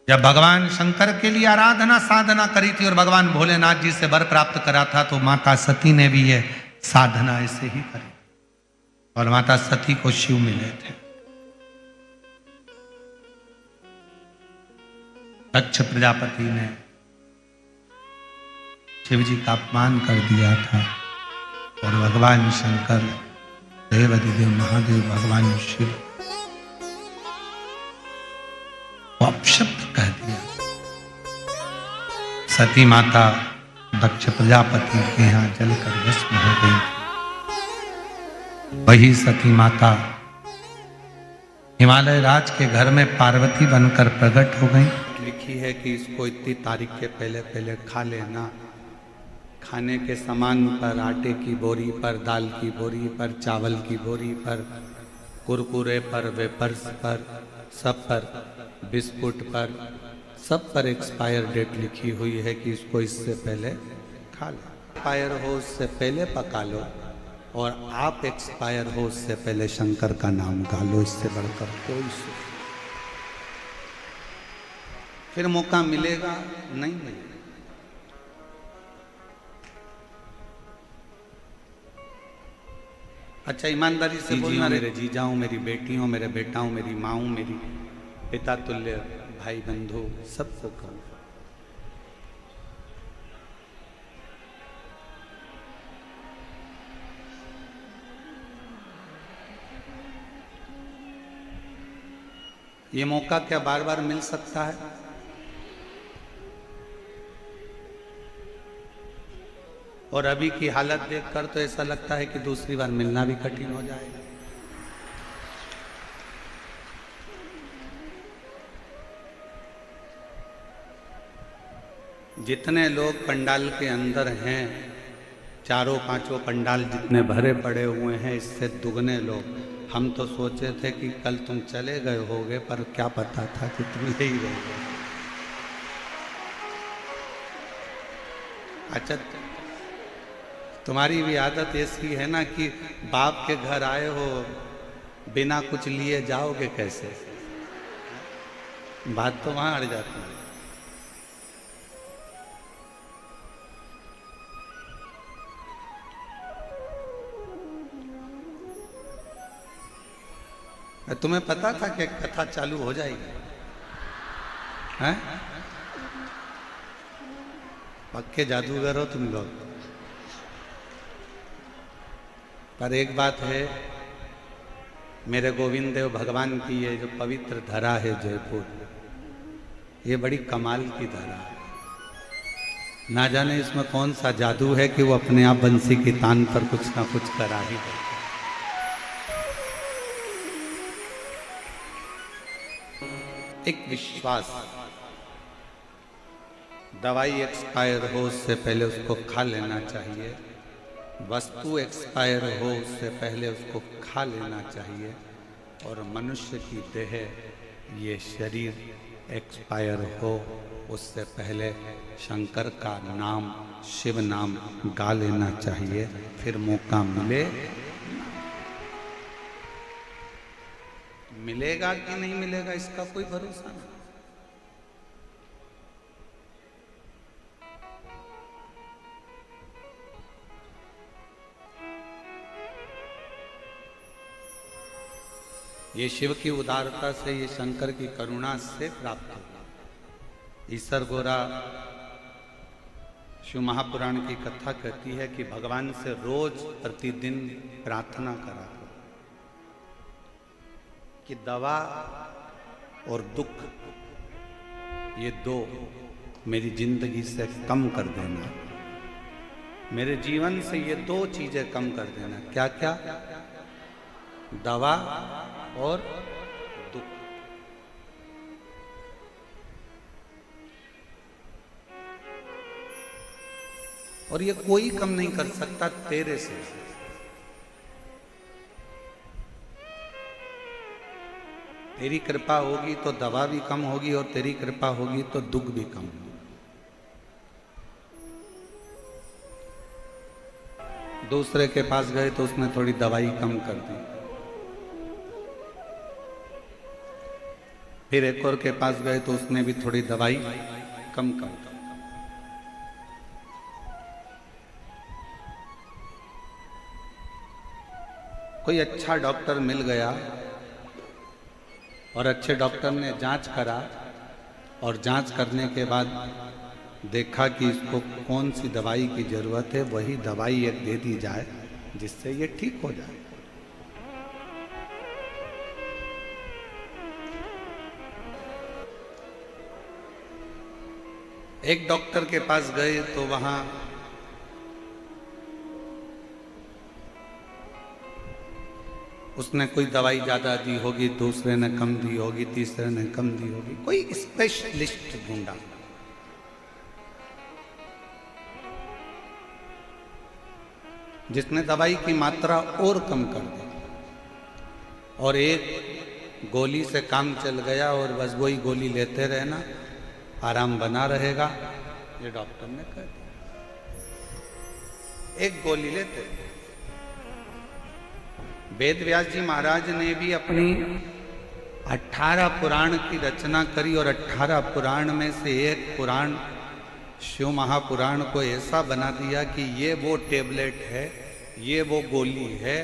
जब भगवान शंकर के लिए आराधना साधना करी थी और भगवान भोलेनाथ जी से वर प्राप्त करा था, तो माता सती ने भी यह साधना ऐसे ही करी, और माता सती को शिव मिले थे। दक्ष प्रजापति ने शिव जी का अपमान कर दिया था, और भगवान शंकर, देवाधिदेव महादेव भगवान शिव अपशब्द कह दिया। सती माता दक्ष प्रजापति के यहां जलकर भस्म हो गई। वही सती माता हिमालय राज के घर में पार्वती बनकर प्रकट हो गई। लिखी है कि इसको इतनी तारीख के पहले पहले खा लेना। खाने के सामान पर, आटे की बोरी पर, दाल की बोरी पर, चावल की बोरी पर, कुरकुरे पर, वेपर्स पर, सब पर, बिस्कुट पर, सब पर एक्सपायर डेट लिखी हुई है कि इसको इससे पहले खा लो। एक्सपायर हो उससे पहले पका लो, और आप एक्सपायर हो उससे पहले शंकर का नाम गा लो। इससे बढ़कर कोई फिर मौका मिलेगा नहीं मिलेगा। अच्छा, ईमानदारी से बोलना, मेरे जीजाओं, मेरी बेटियों, मेरे बेटाओं, मेरी माँओं, मेरी पिता तुल्य भाई बंधु, सबको कहूँ, ये मौका क्या बार बार मिल सकता है? और अभी की हालत देखकर तो ऐसा लगता है कि दूसरी बार मिलना भी कठिन हो जाएगा। जितने लोग पंडाल के अंदर हैं, चारों पांचों पंडाल जितने भरे पड़े हुए हैं, इससे दुगने लोग। हम तो सोचे थे कि कल तुम चले गए होगे, पर क्या पता था कि तुम यही रहोगे। अच्छा, तुम्हारी भी आदत ऐसी है ना कि बाप के घर आए हो, बिना कुछ लिए जाओगे कैसे? बात तो वहां अड़ जाती है। तुम्हें पता था कि कथा चालू हो जाएगी? हैं? पक्के जादूगर हो तुम लोग। पर एक बात है, मेरे गोविंद देव भगवान की ये जो पवित्र धरा है जयपुर, ये बड़ी कमाल की धरा है। ना जाने इसमें कौन सा जादू है कि वो अपने आप बंसी की तान पर कुछ ना कुछ करा ही दे। एक विश्वास, दवाई एक्सपायर हो उससे पहले उसको खा लेना चाहिए, वस्तु एक्सपायर हो उससे पहले उसको खा लेना चाहिए, और मनुष्य की देह, ये शरीर एक्सपायर हो उससे पहले शंकर का नाम, शिव नाम गा लेना चाहिए। फिर मौका मिले। मिलेगा कि नहीं मिलेगा इसका कोई भरोसा नहीं। ये शिव की उदारता से, ये शंकर की करुणा से प्राप्त होगा। ईसर गोरा शिव महापुराण की कथा कहती है कि भगवान से रोज प्रतिदिन प्रार्थना करा कि दवा और दुख ये दो मेरी जिंदगी से कम कर देना, मेरे जीवन से ये दो चीजें कम कर देना। क्या क्या? दवा और दुख। और ये कोई कम नहीं कर सकता तेरे से। तेरी कृपा होगी तो दवा भी कम होगी, और तेरी कृपा होगी तो दुख भी कम होगी। दूसरे के पास गए तो उसने थोड़ी दवाई कम कर दी, फिर एक और के पास गए तो उसने भी थोड़ी दवाई कम कर दी। कोई अच्छा डॉक्टर मिल गया और अच्छे डॉक्टर ने जांच करा, और जांच करने के बाद देखा कि इसको कौन सी दवाई की जरूरत है, वही दवाई एक दे दी जाए जिससे ये ठीक हो जाए। एक डॉक्टर के पास गए तो वहां उसने कोई दवाई ज्यादा दी होगी, दूसरे ने कम दी होगी, तीसरे ने कम दी होगी। कोई स्पेशलिस्ट ढूंढा, जिसने दवाई की मात्रा और कम कर दी, और एक गोली से काम चल गया और बस वही गोली लेते रहना, आराम बना रहेगा। ये डॉक्टर ने कह दिया, एक गोली लेते। वेद व्यास जी महाराज ने भी अपनी 18 पुराण की रचना करी, और 18 पुराण में से एक पुराण शिव महापुराण को ऐसा बना दिया कि ये वो टेबलेट है, ये वो गोली है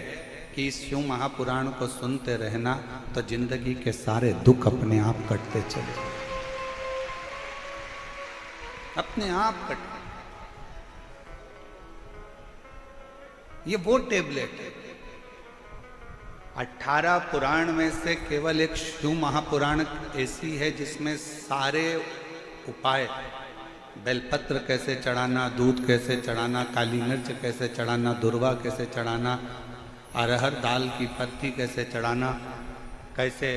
कि इस शिव महापुराण को सुनते रहना तो जिंदगी के सारे दुख अपने आप कटते चले, अपने आप कटते। ये वो टेबलेट है। 18 पुराण में से केवल एक शिव महापुराण ऐसी है जिसमें सारे उपाय, बेलपत्र कैसे चढ़ाना, दूध कैसे चढ़ाना, काली मिर्च कैसे चढ़ाना, दुर्वा कैसे चढ़ाना, अरहर दाल की पत्ती कैसे चढ़ाना, कैसे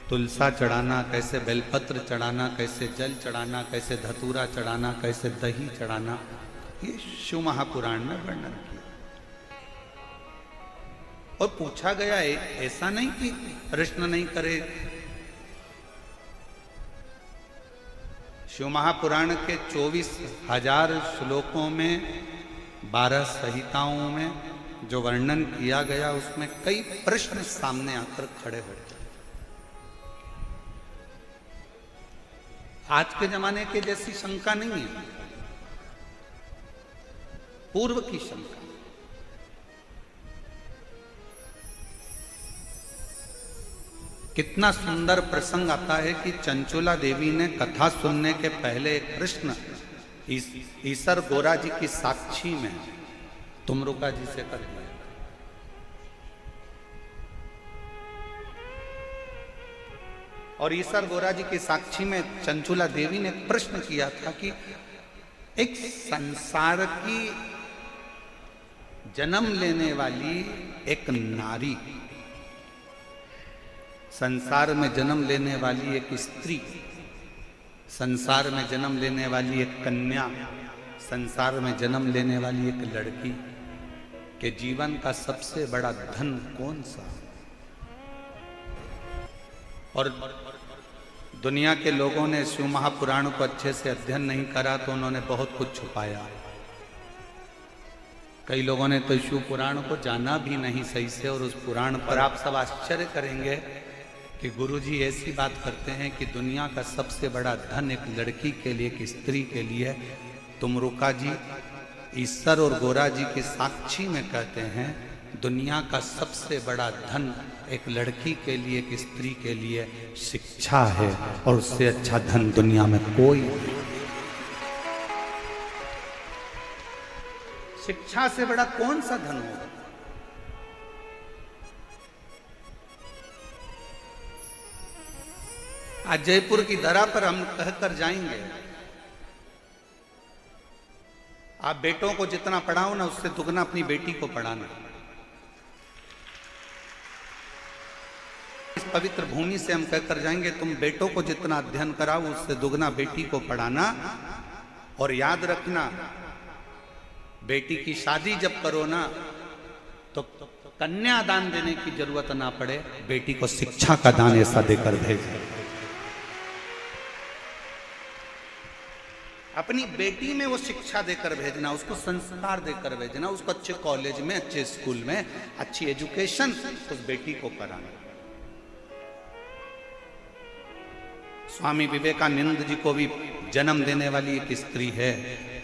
तुलसा चढ़ाना, कैसे बेलपत्र चढ़ाना, कैसे जल चढ़ाना, कैसे धतूरा चढ़ाना, कैसे दही चढ़ाना, ये शिव महापुराण में वर्णन किया। और पूछा गया है, ऐसा नहीं कि प्रश्न नहीं करे। शिव महापुराण के 24,000 श्लोकों में, 12 संहिताओं में जो वर्णन किया गया, उसमें कई प्रश्न सामने आकर खड़े हो गए। आज के जमाने के जैसी शंका नहीं है, पूर्व की शंका। कितना सुंदर प्रसंग आता है कि चंचुला देवी ने कथा सुनने के पहले एक प्रश्न ईसर गोरा जी की साक्षी में तुमरुका जी से कर दिया। और ईसर गोरा जी की साक्षी में चंचुला देवी ने प्रश्न किया था कि एक संसार की जन्म लेने वाली एक नारी, संसार में जन्म लेने वाली एक स्त्री, संसार में जन्म लेने वाली एक कन्या, संसार में जन्म लेने वाली एक लड़की के जीवन का सबसे बड़ा धन कौन सा? और दुनिया के लोगों ने शिव महापुराण को अच्छे से अध्ययन नहीं करा तो उन्होंने बहुत कुछ छुपाया। कई लोगों ने तो शिव पुराण को जाना भी नहीं सही से, और उस पुराण पर आप सब आश्चर्य करेंगे कि गुरुजी ऐसी बात करते हैं कि दुनिया का सबसे बड़ा धन एक लड़की के लिए, एक स्त्री के लिए है। तुमरुका जी ईश्वर और गोरा जी के साक्षी में कहते हैं दुनिया का सबसे बड़ा धन एक लड़की के लिए, एक स्त्री के लिए शिक्षा है, और उससे अच्छा धन दुनिया में कोई नहीं। शिक्षा से बड़ा कौन सा धन होगा? आज जयपुर की धरा पर हम कहकर जाएंगे, आप बेटों को जितना पढ़ाओ ना, उससे दुगना अपनी बेटी को पढ़ाना। इस पवित्र भूमि से हम कहकर जाएंगे, तुम बेटों को जितना अध्ययन कराओ, उससे दुगना बेटी को पढ़ाना। और याद रखना, बेटी की शादी जब करो ना, तो कन्यादान देने की जरूरत ना पड़े, बेटी को शिक्षा का दान ऐसा देकर भेजें। अपनी बेटी में वो शिक्षा देकर भेजना, उसको संस्कार देकर भेजना, उसको अच्छे कॉलेज में, अच्छे स्कूल में अच्छी एजुकेशन उस बेटी को कराना। स्वामी विवेकानंद जी को भी जन्म देने वाली एक स्त्री है,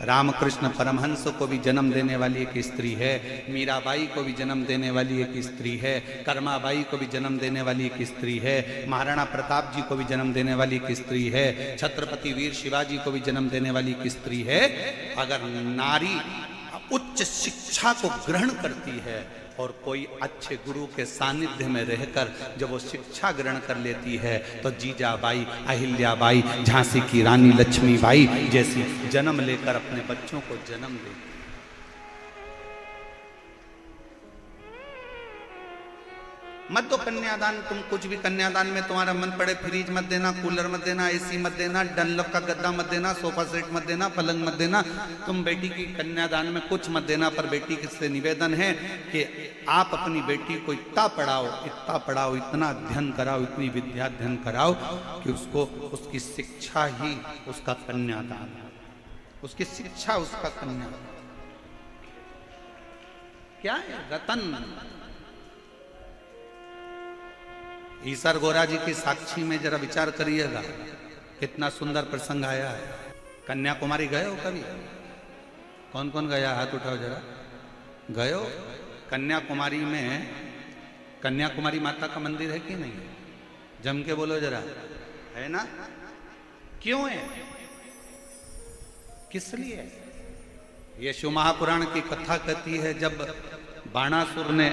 रामकृष्ण परमहंस को भी जन्म देने वाली एक स्त्री है, मीराबाई को भी जन्म देने वाली एक स्त्री है, कर्माबाई को भी जन्म देने वाली एक स्त्री है, महाराणा प्रताप जी को भी जन्म देने वाली एक स्त्री है, छत्रपति वीर शिवाजी को भी जन्म देने वाली एक स्त्री है। अगर नारी उच्च शिक्षा को ग्रहण करती है और कोई अच्छे गुरु के सानिध्य में रहकर जब वो शिक्षा ग्रहण कर लेती है, तो जीजाबाई, अहिल्याबाई, झांसी की रानी लक्ष्मीबाई जैसी जन्म लेकर अपने बच्चों को जन्म देती है। मत दो कन्यादान, तुम कुछ भी कन्यादान में तुम्हारा मन पड़े, फ्रिज मत देना, कूलर मत देना, एसी मत देना, डनलप का गद्दा मत देना, सोफा सेट मत देना, पलंग मत देना। तुम बेटी की कन्यादान में कुछ मत देना, पर बेटी से निवेदन है कि आप अपनी बेटी को इतना पढ़ाओ, इतना अध्ययन कराओ, इतनी विद्या अध्ययन कराओ कि उसको उसकी शिक्षा ही उसका कन्यादान, उसकी शिक्षा उसका कन्यादान। क्या है रतन। ईश्वर गोरा जी की साक्षी में जरा विचार करिएगा, कितना सुंदर प्रसंग आया है। कन्याकुमारी गए हो कभी? कौन कौन गया, हाथ उठाओ जरा। गए हो? कन्याकुमारी में कन्याकुमारी माता का मंदिर है कि नहीं? जम के बोलो जरा, है ना? क्यों है, किस लिए? ये शिव महापुराण की कथा कहती है, जब बाणासुर ने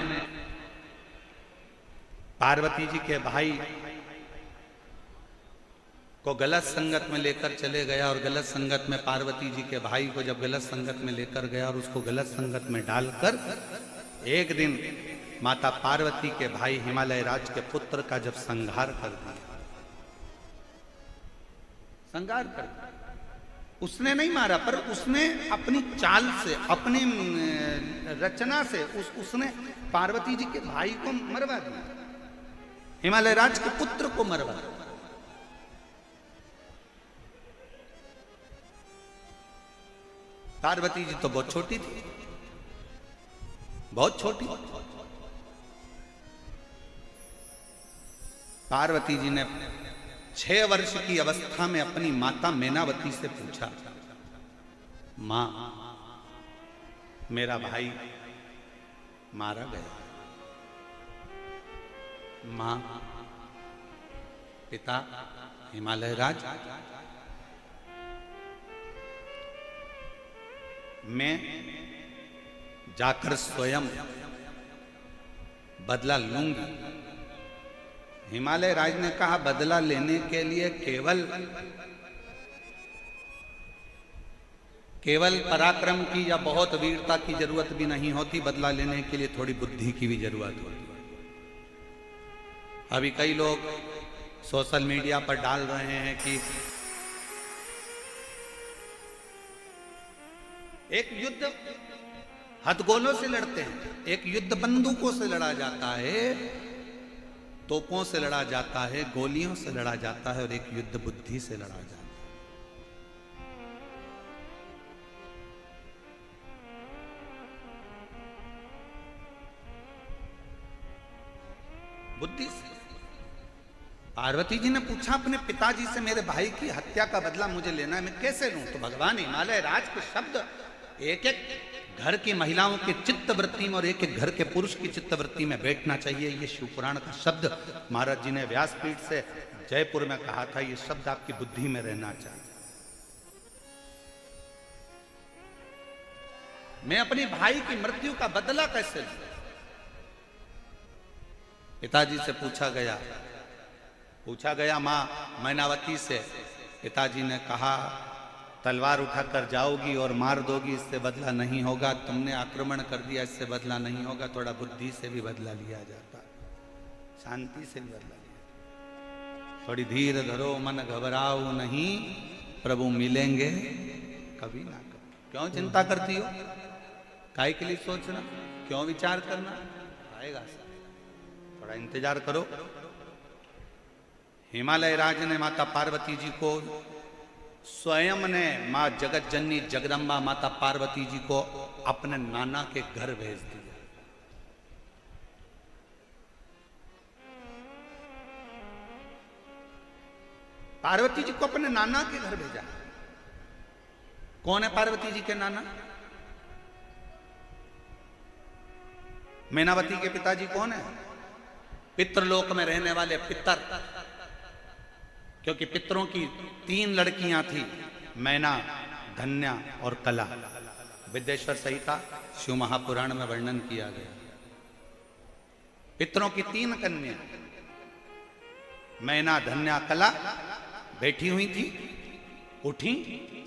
पार्वती जी के भाई को गलत संगत में लेकर चले गया, और गलत संगत में पार्वती जी के भाई को जब गलत संगत में लेकर गया और उसको गलत संगत में डालकर एक दिन माता पार्वती के भाई हिमालय राज के पुत्र का जब संहार कर दिया, संहार कर दिया। उसने नहीं मारा, पर उसने अपनी चाल से, अपनी रचना से उसने पार्वती जी के भाई को मरवा दिया, हिमालय राज के पुत्र को मरवा दिया। पार्वती जी तो बहुत छोटी थी, बहुत छोटी। पार्वती जी ने 6 वर्ष की अवस्था में अपनी माता मैनावती से पूछा, मां मेरा भाई मारा गया। मां, पिता हिमालय राज, मैं जाकर स्वयं बदला लूंगी। हिमालय राज ने कहा, बदला लेने के लिए केवल पराक्रम की या बहुत वीरता की जरूरत भी नहीं होती, बदला लेने के लिए थोड़ी बुद्धि की भी जरूरत होती है। अभी कई लोग सोशल मीडिया पर डाल रहे हैं कि एक युद्ध हथगोलों से लड़ते हैं, एक युद्ध बंदूकों से लड़ा जाता है, तोपों से लड़ा जाता है, गोलियों से लड़ा जाता है, और एक युद्ध बुद्धि से लड़ा जाता है। बुद्धि से। पार्वती जी ने पूछा अपने पिताजी से, मेरे भाई की हत्या का बदला मुझे लेना है, मैं कैसे लूं? तो भगवान हिमालय राज के शब्द एक एक घर की महिलाओं के चित्त वृत्ति में और एक एक घर के पुरुष की चित्त वृत्ति में बैठना चाहिए। ये शिवपुराण का शब्द महाराज जी ने व्यासपीठ से जयपुर में कहा था, ये शब्द आपकी बुद्धि में रहना चाहिए। मैं अपने भाई की मृत्यु का बदला कैसे लूं? पिताजी से पूछा गया मां मैनावती से। पिताजी ने कहा, तलवार उठाकर जाओगी और मार दोगी, इससे बदला नहीं होगा। तुमने आक्रमण कर दिया, इससे बदला नहीं होगा। थोड़ा बुद्धि से भी बदला लिया जाता, शांति से भी बदला लिया। थोड़ी धीर धरो, मन घबराओ नहीं, प्रभु मिलेंगे कभी ना कभी। क्यों चिंता करती हो? काय के लिए सोचना? क्यों विचार करना? आएगा, थोड़ा इंतजार करो। हिमालय राज ने माता पार्वती जी को, स्वयं ने मां जगत जननी जगदम्बा माता पार्वती जी को अपने नाना के घर भेज दिया। पार्वती जी को अपने नाना के घर भेजा। कौन है पार्वती जी के नाना? मैनावती के पिताजी कौन है? पितृलोक में रहने वाले पितर, क्योंकि पितरों की 3 लड़कियां थी, मैना, धन्या और कला। विद्येश्वर संहिता शिव महापुराण में वर्णन किया गया। पितरों की 3 कन्या, मैना, धन्या, कला बैठी हुई थी। उठी,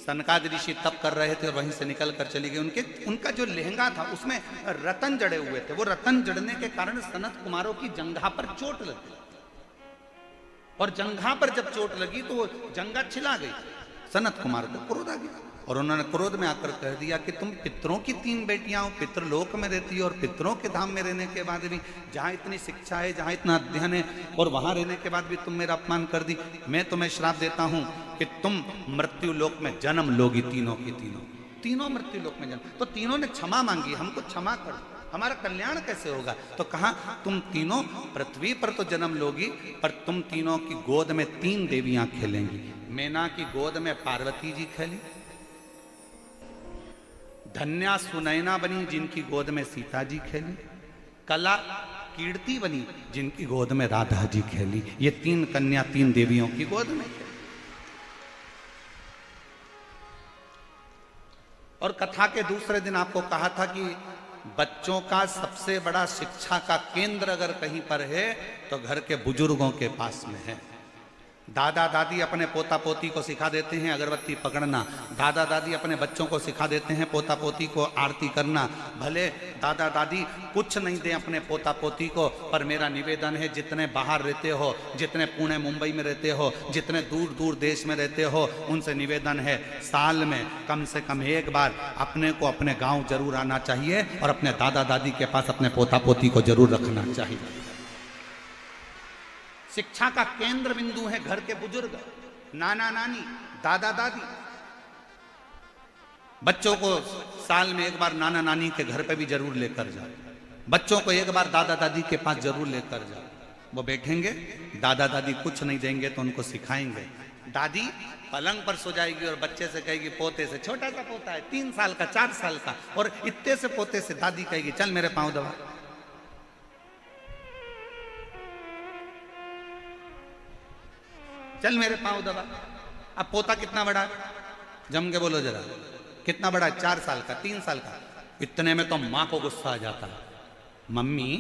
सनकादि ऋषि तप कर रहे थे और वहीं से निकल कर चली गई। उनका जो लहंगा था उसमें रतन जड़े हुए थे। वो रतन जड़ने के कारण सनत कुमारों की जंघा पर चोट लगी, और जंघा पर जब चोट लगी तो वो जंघा छिला गई। सनत कुमार को क्रोध आ गया और उन्होंने क्रोध में आकर कह दिया कि तुम पितरों की 3 बेटियां हो, पितृलोक में रहती हो, और पितरों के धाम में रहने के बाद भी, जहां इतनी शिक्षा है, जहां इतना अध्ययन है, और वहां रहने के बाद भी तुम मेरा अपमान कर दी। मैं तुम्हें श्राप देता हूं कि तुम मृत्यु लोक में जन्म लोगी, तीनों की तीनों मृत्यु लोक में जन्म। तो तीनों ने क्षमा मांगी, हमको क्षमा कर, हमारा कल्याण कैसे होगा? तो कहा, तुम तीनों पृथ्वी पर तो जन्म लोगी, पर तुम तीनों की गोद में 3 देवियां खेलेंगी। मैना की गोद में पार्वती जी खेली, धन्या सुनैना बनी जिनकी गोद में सीता जी खेली, कला कीर्ति बनी जिनकी गोद में राधा जी खेली। ये 3 कन्या 3 देवियों की गोद में खेली। और कथा के दूसरे दिन आपको कहा था कि बच्चों का सबसे बड़ा शिक्षा का केंद्र अगर कहीं पर है तो घर के बुजुर्गों के पास में है। दादा दादी अपने पोता पोती को सिखा देते हैं अगरबत्ती पकड़ना, दादा दादी अपने बच्चों को सिखा देते हैं पोता पोती को आरती करना। भले दादा दादी कुछ नहीं दें अपने पोता पोती को, पर मेरा निवेदन है, जितने बाहर रहते हो, जितने पुणे मुंबई में रहते हो, जितने दूर दूर देश में रहते हो, उनसे निवेदन है, साल में कम से कम एक बार अपने को अपने गाँव जरूर आना चाहिए और अपने दादा दादी के पास अपने पोता पोती को जरूर रखना चाहिए। शिक्षा का केंद्र बिंदु है घर के बुजुर्ग, नाना नानी, दादा दादी। बच्चों को साल में एक बार नाना नानी के घर पे भी जरूर लेकर जाओ, बच्चों को एक बार दादा दादी के पास जरूर लेकर जाओ। वो बैठेंगे, दादा दादी कुछ नहीं देंगे तो उनको सिखाएंगे। दादी पलंग पर सो जाएगी और बच्चे से कहेगी, पोते से, छोटा सा पोता है 3 साल का 4 साल का, और इतने से पोते से दादी कहेगी, चल मेरे पांव दबा। चल मेरे पांव दबा। अब पोता कितना बड़ा, जम के बोलो जरा, कितना बड़ा? 4 साल का, 3 साल का। इतने में तो माँ को गुस्सा आ जाता है, मम्मी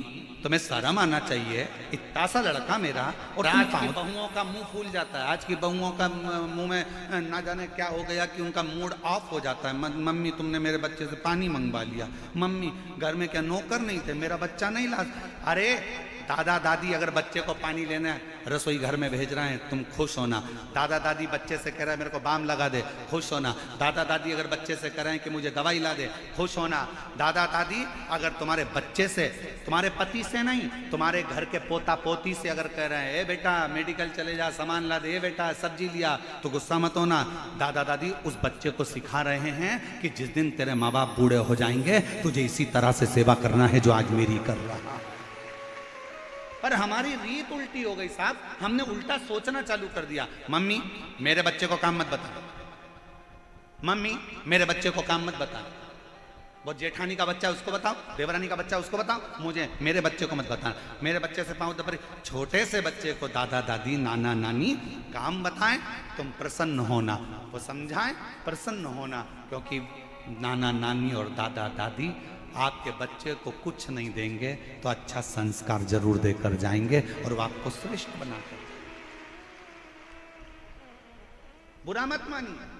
तुम्हें शर्म आना चाहिए, इतना सा लड़का मेरा, और आज की बहुओं का मुंह फूल जाता है। आज की बहुओं का मुंह में ना जाने क्या हो गया कि उनका मूड ऑफ हो जाता है। मम्मी तुमने मेरे बच्चे से पानी मंगवा लिया, मम्मी घर में क्या नौकर नहीं थे, मेरा बच्चा नहीं ला। अरे दादा दादी अगर बच्चे को पानी लेना है, रसोई घर में भेज रहे हैं, तुम खुश होना। दादा दादी बच्चे से कह रहे हैं मेरे को बाम लगा दे, खुश होना। दादा दादी अगर बच्चे से कह रहे हैं कि मुझे दवाई ला दे, खुश होना। दादा दादी अगर तुम्हारे बच्चे से, तुम्हारे पति से नहीं, तुम्हारे घर के पोता पोती से अगर कह रहे हैं, ए बेटा मेडिकल चले जा, सामान ला दे, ए बेटा सब्जी लिया, तो गुस्सा मत होना। दादा दादी उस बच्चे को सिखा रहे हैं कि जिस दिन तेरे माँ बाप बूढ़े हो जाएंगे, तुझे इसी तरह से सेवा करना है जो आज मेरी कर रहा। पर हमारी रीत उल्टी हो गई साहब, हमने उल्टा सोचना चालू कर दिया। मम्मी मेरे बच्चे को काम मत बता, मम्मी मेरे बच्चे को काम मत बता, वो जेठानी का बच्चा है उसको बताओ, देवरानी का बच्चा उसको बताओ, मुझे मेरे बच्चे को मत बताना। मेरे बच्चे से पाँव दबा, छोटे से बच्चे को दादा दादी नाना नानी काम बताएं, तुम प्रसन्न होना, वो समझाएं प्रसन्न होना, क्योंकि नाना नानी और दादा दादी आपके बच्चे को कुछ नहीं देंगे तो अच्छा संस्कार जरूर देकर जाएंगे और वो आपको श्रेष्ठ बनाकर। बुरा मत मानिए।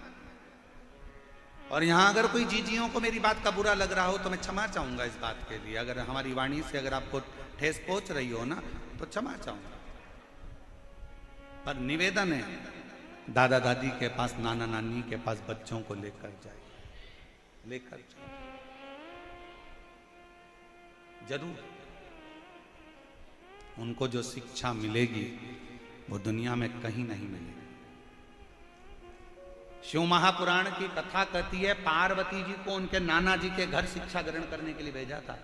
और यहां अगर कोई जीजियों को मेरी बात का बुरा लग रहा हो तो मैं क्षमा चाहूंगा इस बात के लिए। अगर हमारी वाणी से अगर आपको ठेस पहुंच रही हो ना तो क्षमा चाहूंगा, पर निवेदन है दादा दादी के पास नाना नानी के पास बच्चों को लेकर जाइए, लेकर जाइए जरूर। उनको जो शिक्षा मिलेगी वो दुनिया में कहीं नहीं मिलेगी। शिव महापुराण की कथा कहती है पार्वती जी को उनके नाना जी के घर शिक्षा ग्रहण करने के लिए भेजा था।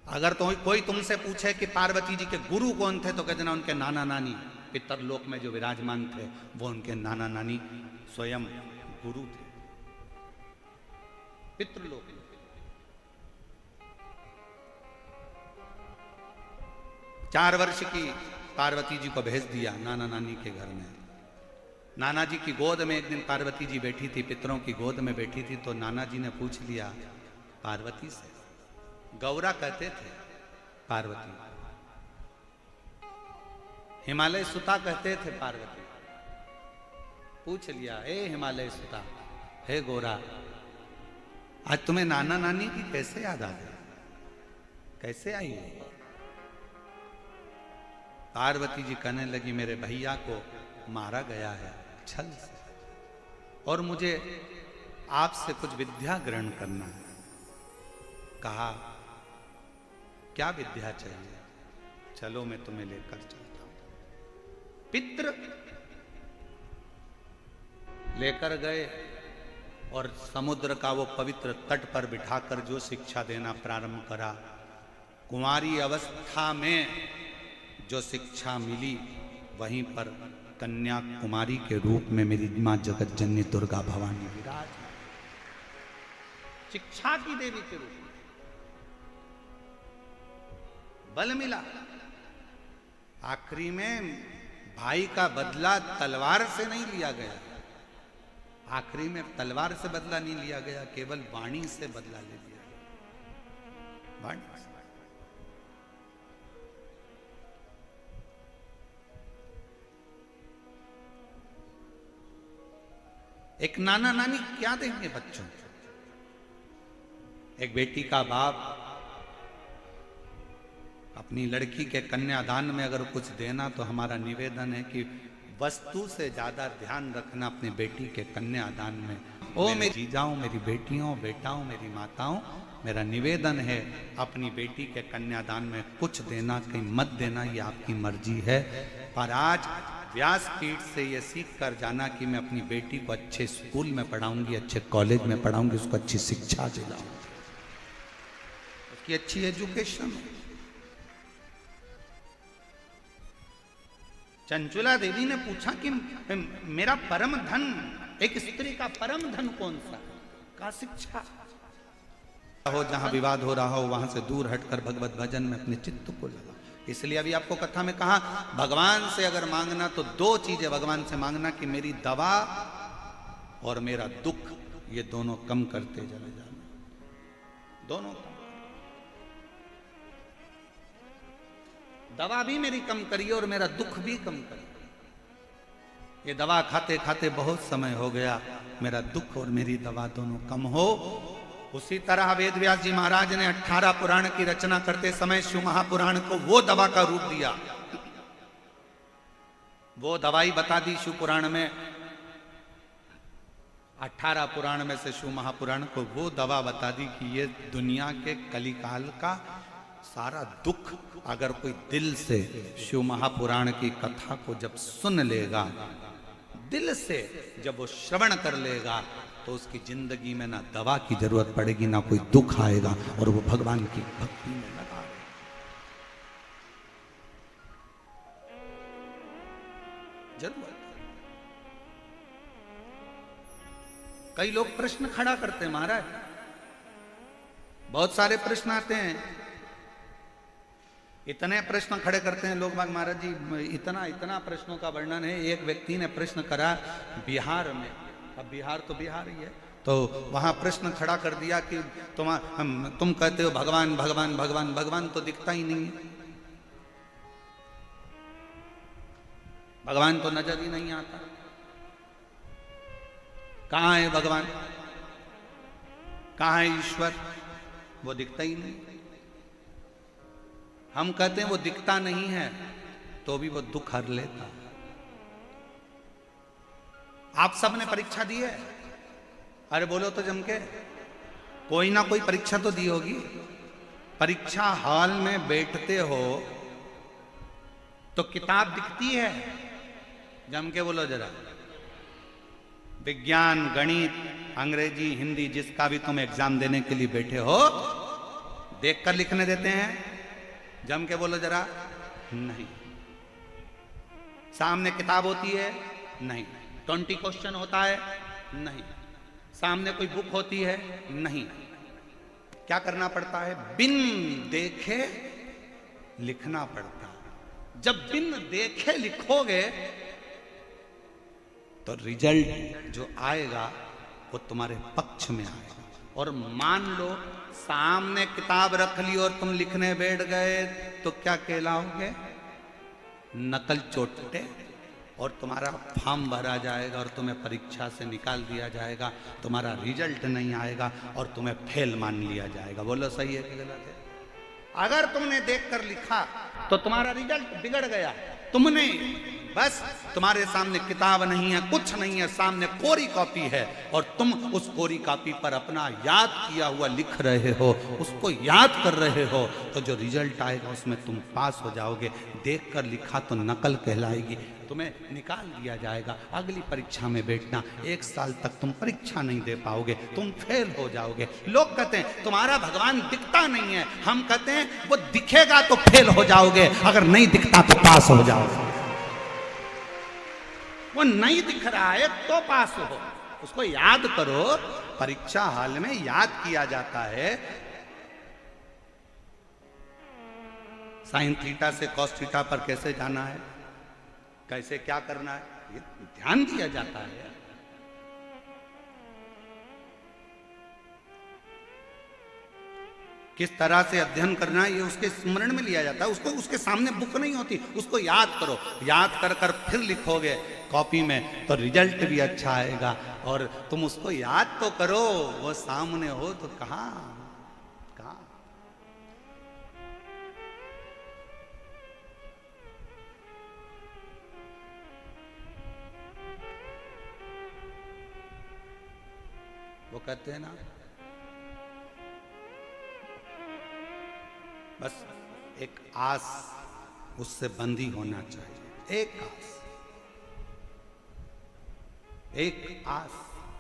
अगर तो कोई तुमसे पूछे कि पार्वती जी के गुरु कौन थे तो कह देना उनके नाना नानी, पितरलोक में जो विराजमान थे वो उनके नाना नानी स्वयं गुरु थे पितृलोक में। 4 वर्ष की पार्वती जी को भेज दिया नाना नानी के घर में। नाना जी की गोद में एक दिन पार्वती जी बैठी थी, पितरों की गोद में बैठी थी, तो नाना जी ने पूछ लिया पार्वती से, गौरा कहते थे पार्वती, हिमालय सुता कहते थे पार्वती। पूछ लिया हे हिमालय सुता, हे गौरा, आज तुम्हें नाना नानी की कैसे याद आ गई, कैसे आई? पार्वती जी कहने लगी मेरे भैया को मारा गया है छल से, और मुझे आपसे कुछ विद्या ग्रहण करना है। कहा क्या विद्या चाहिए? चलो मैं तुम्हें लेकर चलता हूं। पितृ लेकर गए और समुद्र का वो पवित्र तट पर बिठाकर जो शिक्षा देना प्रारंभ करा। कुंवारी अवस्था में जो शिक्षा मिली वहीं पर कन्या कुमारी के रूप में मेरी मां जगत जननी दुर्गा भवानी विराज, शिक्षा की देवी के रूप में बल मिला। आखिरी में भाई का बदला तलवार से नहीं लिया गया, आखिरी में तलवार से बदला नहीं लिया गया, केवल वाणी से बदला ले लिया गया। वाणी से। एक नाना नानी क्या देंगे बच्चों को? एक बेटी का बाप अपनी लड़की के कन्यादान में अगर कुछ देना तो हमारा निवेदन है कि वस्तु से ज्यादा ध्यान रखना अपनी बेटी के कन्यादान में। ओ मेरी जीजाओं, मेरी बेटियों, बेटाओं, मेरी माताओं, मेरा निवेदन है अपनी बेटी के कन्यादान में कुछ देना, कहीं मत देना, ये आपकी मर्जी है। पर आज व्यासपीठ से ये सीख कर जाना कि मैं अपनी बेटी को अच्छे स्कूल में पढ़ाऊंगी, अच्छे कॉलेज में पढ़ाऊंगी, उसको अच्छी शिक्षा दिलाऊंगी, उसकी अच्छी एजुकेशन। चंचुला देवी ने पूछा कि मेरा परम धन, एक स्त्री का परम धन कौन सा? का शिक्षा हो। जहां विवाद हो रहा हो वहां से दूर हटकर भगवत भजन में अपने चित्त को लगा। इसलिए अभी आपको कथा में कहा भगवान से अगर मांगना तो 2 चीजें भगवान से मांगना कि मेरी दवा और मेरा दुख, ये दोनों कम करते चले जाना, दोनों कम। दवा भी मेरी कम करिए और मेरा दुख भी कम करिए। ये दवा खाते खाते बहुत समय हो गया, मेरा दुख और मेरी दवा दोनों कम हो। उसी तरह वेद व्यास जी महाराज ने 18 पुराण की रचना करते समय शिव महापुराण को वो दवा का रूप दिया, वो दवाई बता दी शिव पुराण में। 18 पुराण में से शिव महापुराण को वो दवा बता दी कि ये दुनिया के कलिकाल का सारा दुख अगर कोई दिल से शिव महापुराण की कथा को जब सुन लेगा, दिल से जब वो श्रवण कर लेगा, तो उसकी जिंदगी में ना दवा की जरूरत पड़ेगी, ना कोई दुख आएगा, और वो भगवान की भक्ति में लगा। जरूरत। कई लोग प्रश्न खड़ा करते हैं महाराज, बहुत सारे प्रश्न आते हैं, इतने प्रश्न खड़े करते हैं लोग बाग महाराज जी, इतना इतना प्रश्नों का वर्णन है। एक व्यक्ति ने प्रश्न करा बिहार में, अब बिहार तो बिहार ही है, तो वहां प्रश्न खड़ा कर दिया कि तुम कहते हो भगवान भगवान भगवान, भगवान तो दिखता ही नहीं है, भगवान तो नजर ही नहीं आता, कहां है भगवान, कहां है ईश्वर, वो दिखता ही नहीं। हम कहते हैं वो दिखता नहीं है तो भी वो दुख हर लेता। आप सबने परीक्षा दी है, अरे बोलो तो जम के, कोई ना कोई परीक्षा तो दी होगी। परीक्षा हॉल में बैठते हो तो किताब दिखती है, जम के बोलो जरा। विज्ञान, गणित, अंग्रेजी, हिंदी, जिसका भी तुम एग्जाम देने के लिए बैठे हो, देखकर लिखने देते हैं, जम के बोलो जरा। नहीं। सामने किताब होती है, नहीं। 20 क्वेश्चन होता है, नहीं। सामने कोई बुक होती है, नहीं। क्या करना पड़ता है? बिन देखे लिखना पड़ता है। जब बिन देखे लिखोगे तो रिजल्ट जो आएगा वो तुम्हारे पक्ष में आएगा। और मान लो सामने किताब रख ली और तुम लिखने बैठ गए तो क्या कहलाओगे? नकल चोटे, और तुम्हारा फॉर्म भरा जाएगा और तुम्हें परीक्षा से निकाल दिया जाएगा, तुम्हारा रिजल्ट नहीं आएगा और तुम्हें फेल मान लिया जाएगा। बोलो सही है कि गलत है? अगर तुमने देखकर लिखा तो तुम्हारा रिजल्ट बिगड़ गया। तुमने बस, तुम्हारे सामने किताब नहीं है, कुछ नहीं है, सामने कोरी कॉपी है और तुम उस कोरी कॉपी पर अपना याद किया हुआ लिख रहे हो, उसको याद कर रहे हो, तो जो रिजल्ट आएगा उसमें तुम पास हो जाओगे। देखकर लिखा तो नकल कहलाएगी, तुम्हें निकाल दिया जाएगा। अगली परीक्षा में बैठना, 1 साल तक तुम परीक्षा नहीं दे पाओगे, तुम फेल हो जाओगे। लोग कहते हैं तुम्हारा भगवान दिखता नहीं है, हम कहते हैं वो दिखेगा तो फेल हो जाओगे, अगर नहीं दिखता तो पास हो जाओगे। वो नहीं दिख रहा है तो पास हो, उसको याद करो। परीक्षा हाल में याद किया जाता है, साइन थीटा से कॉस थीटा पर कैसे जाना है, कैसे क्या करना है, ये ध्यान दिया जाता है। किस तरह से अध्ययन करना है ये उसके स्मरण में लिया जाता है। उसको, उसके सामने बुक नहीं होती, उसको याद करो। याद कर कर फिर लिखोगे कॉपी में तो रिजल्ट भी अच्छा आएगा। और तुम उसको याद तो करो, वो सामने हो तो कहां कहां। वो कहते हैं ना, बस एक आस उससे बंधी होना चाहिए। एक आस, एक आस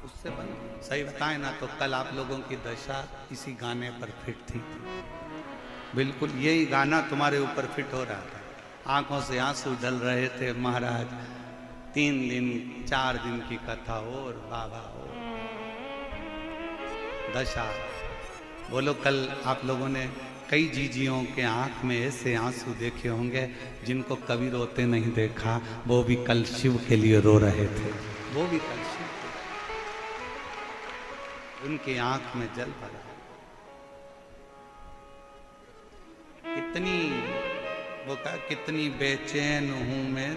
उससे बंधी। सही बताएं ना तो कल आप लोगों की दशा इसी गाने पर फिट थी। बिल्कुल यही गाना तुम्हारे ऊपर फिट हो रहा था। आंखों से आंसू ढल रहे थे महाराज। 3 दिन 4 दिन की कथा हो और बाबा हो दशा। बोलो कल आप लोगों ने कई जीजियों के आंख में ऐसे आंसू देखे होंगे जिनको कभी रोते नहीं देखा। वो भी कल शिव के लिए रो रहे थे, वो भी कल शिव के लिए। उनकी आंख में जल भरा। कितनी वो कहा, कितनी बेचैन हूं मैं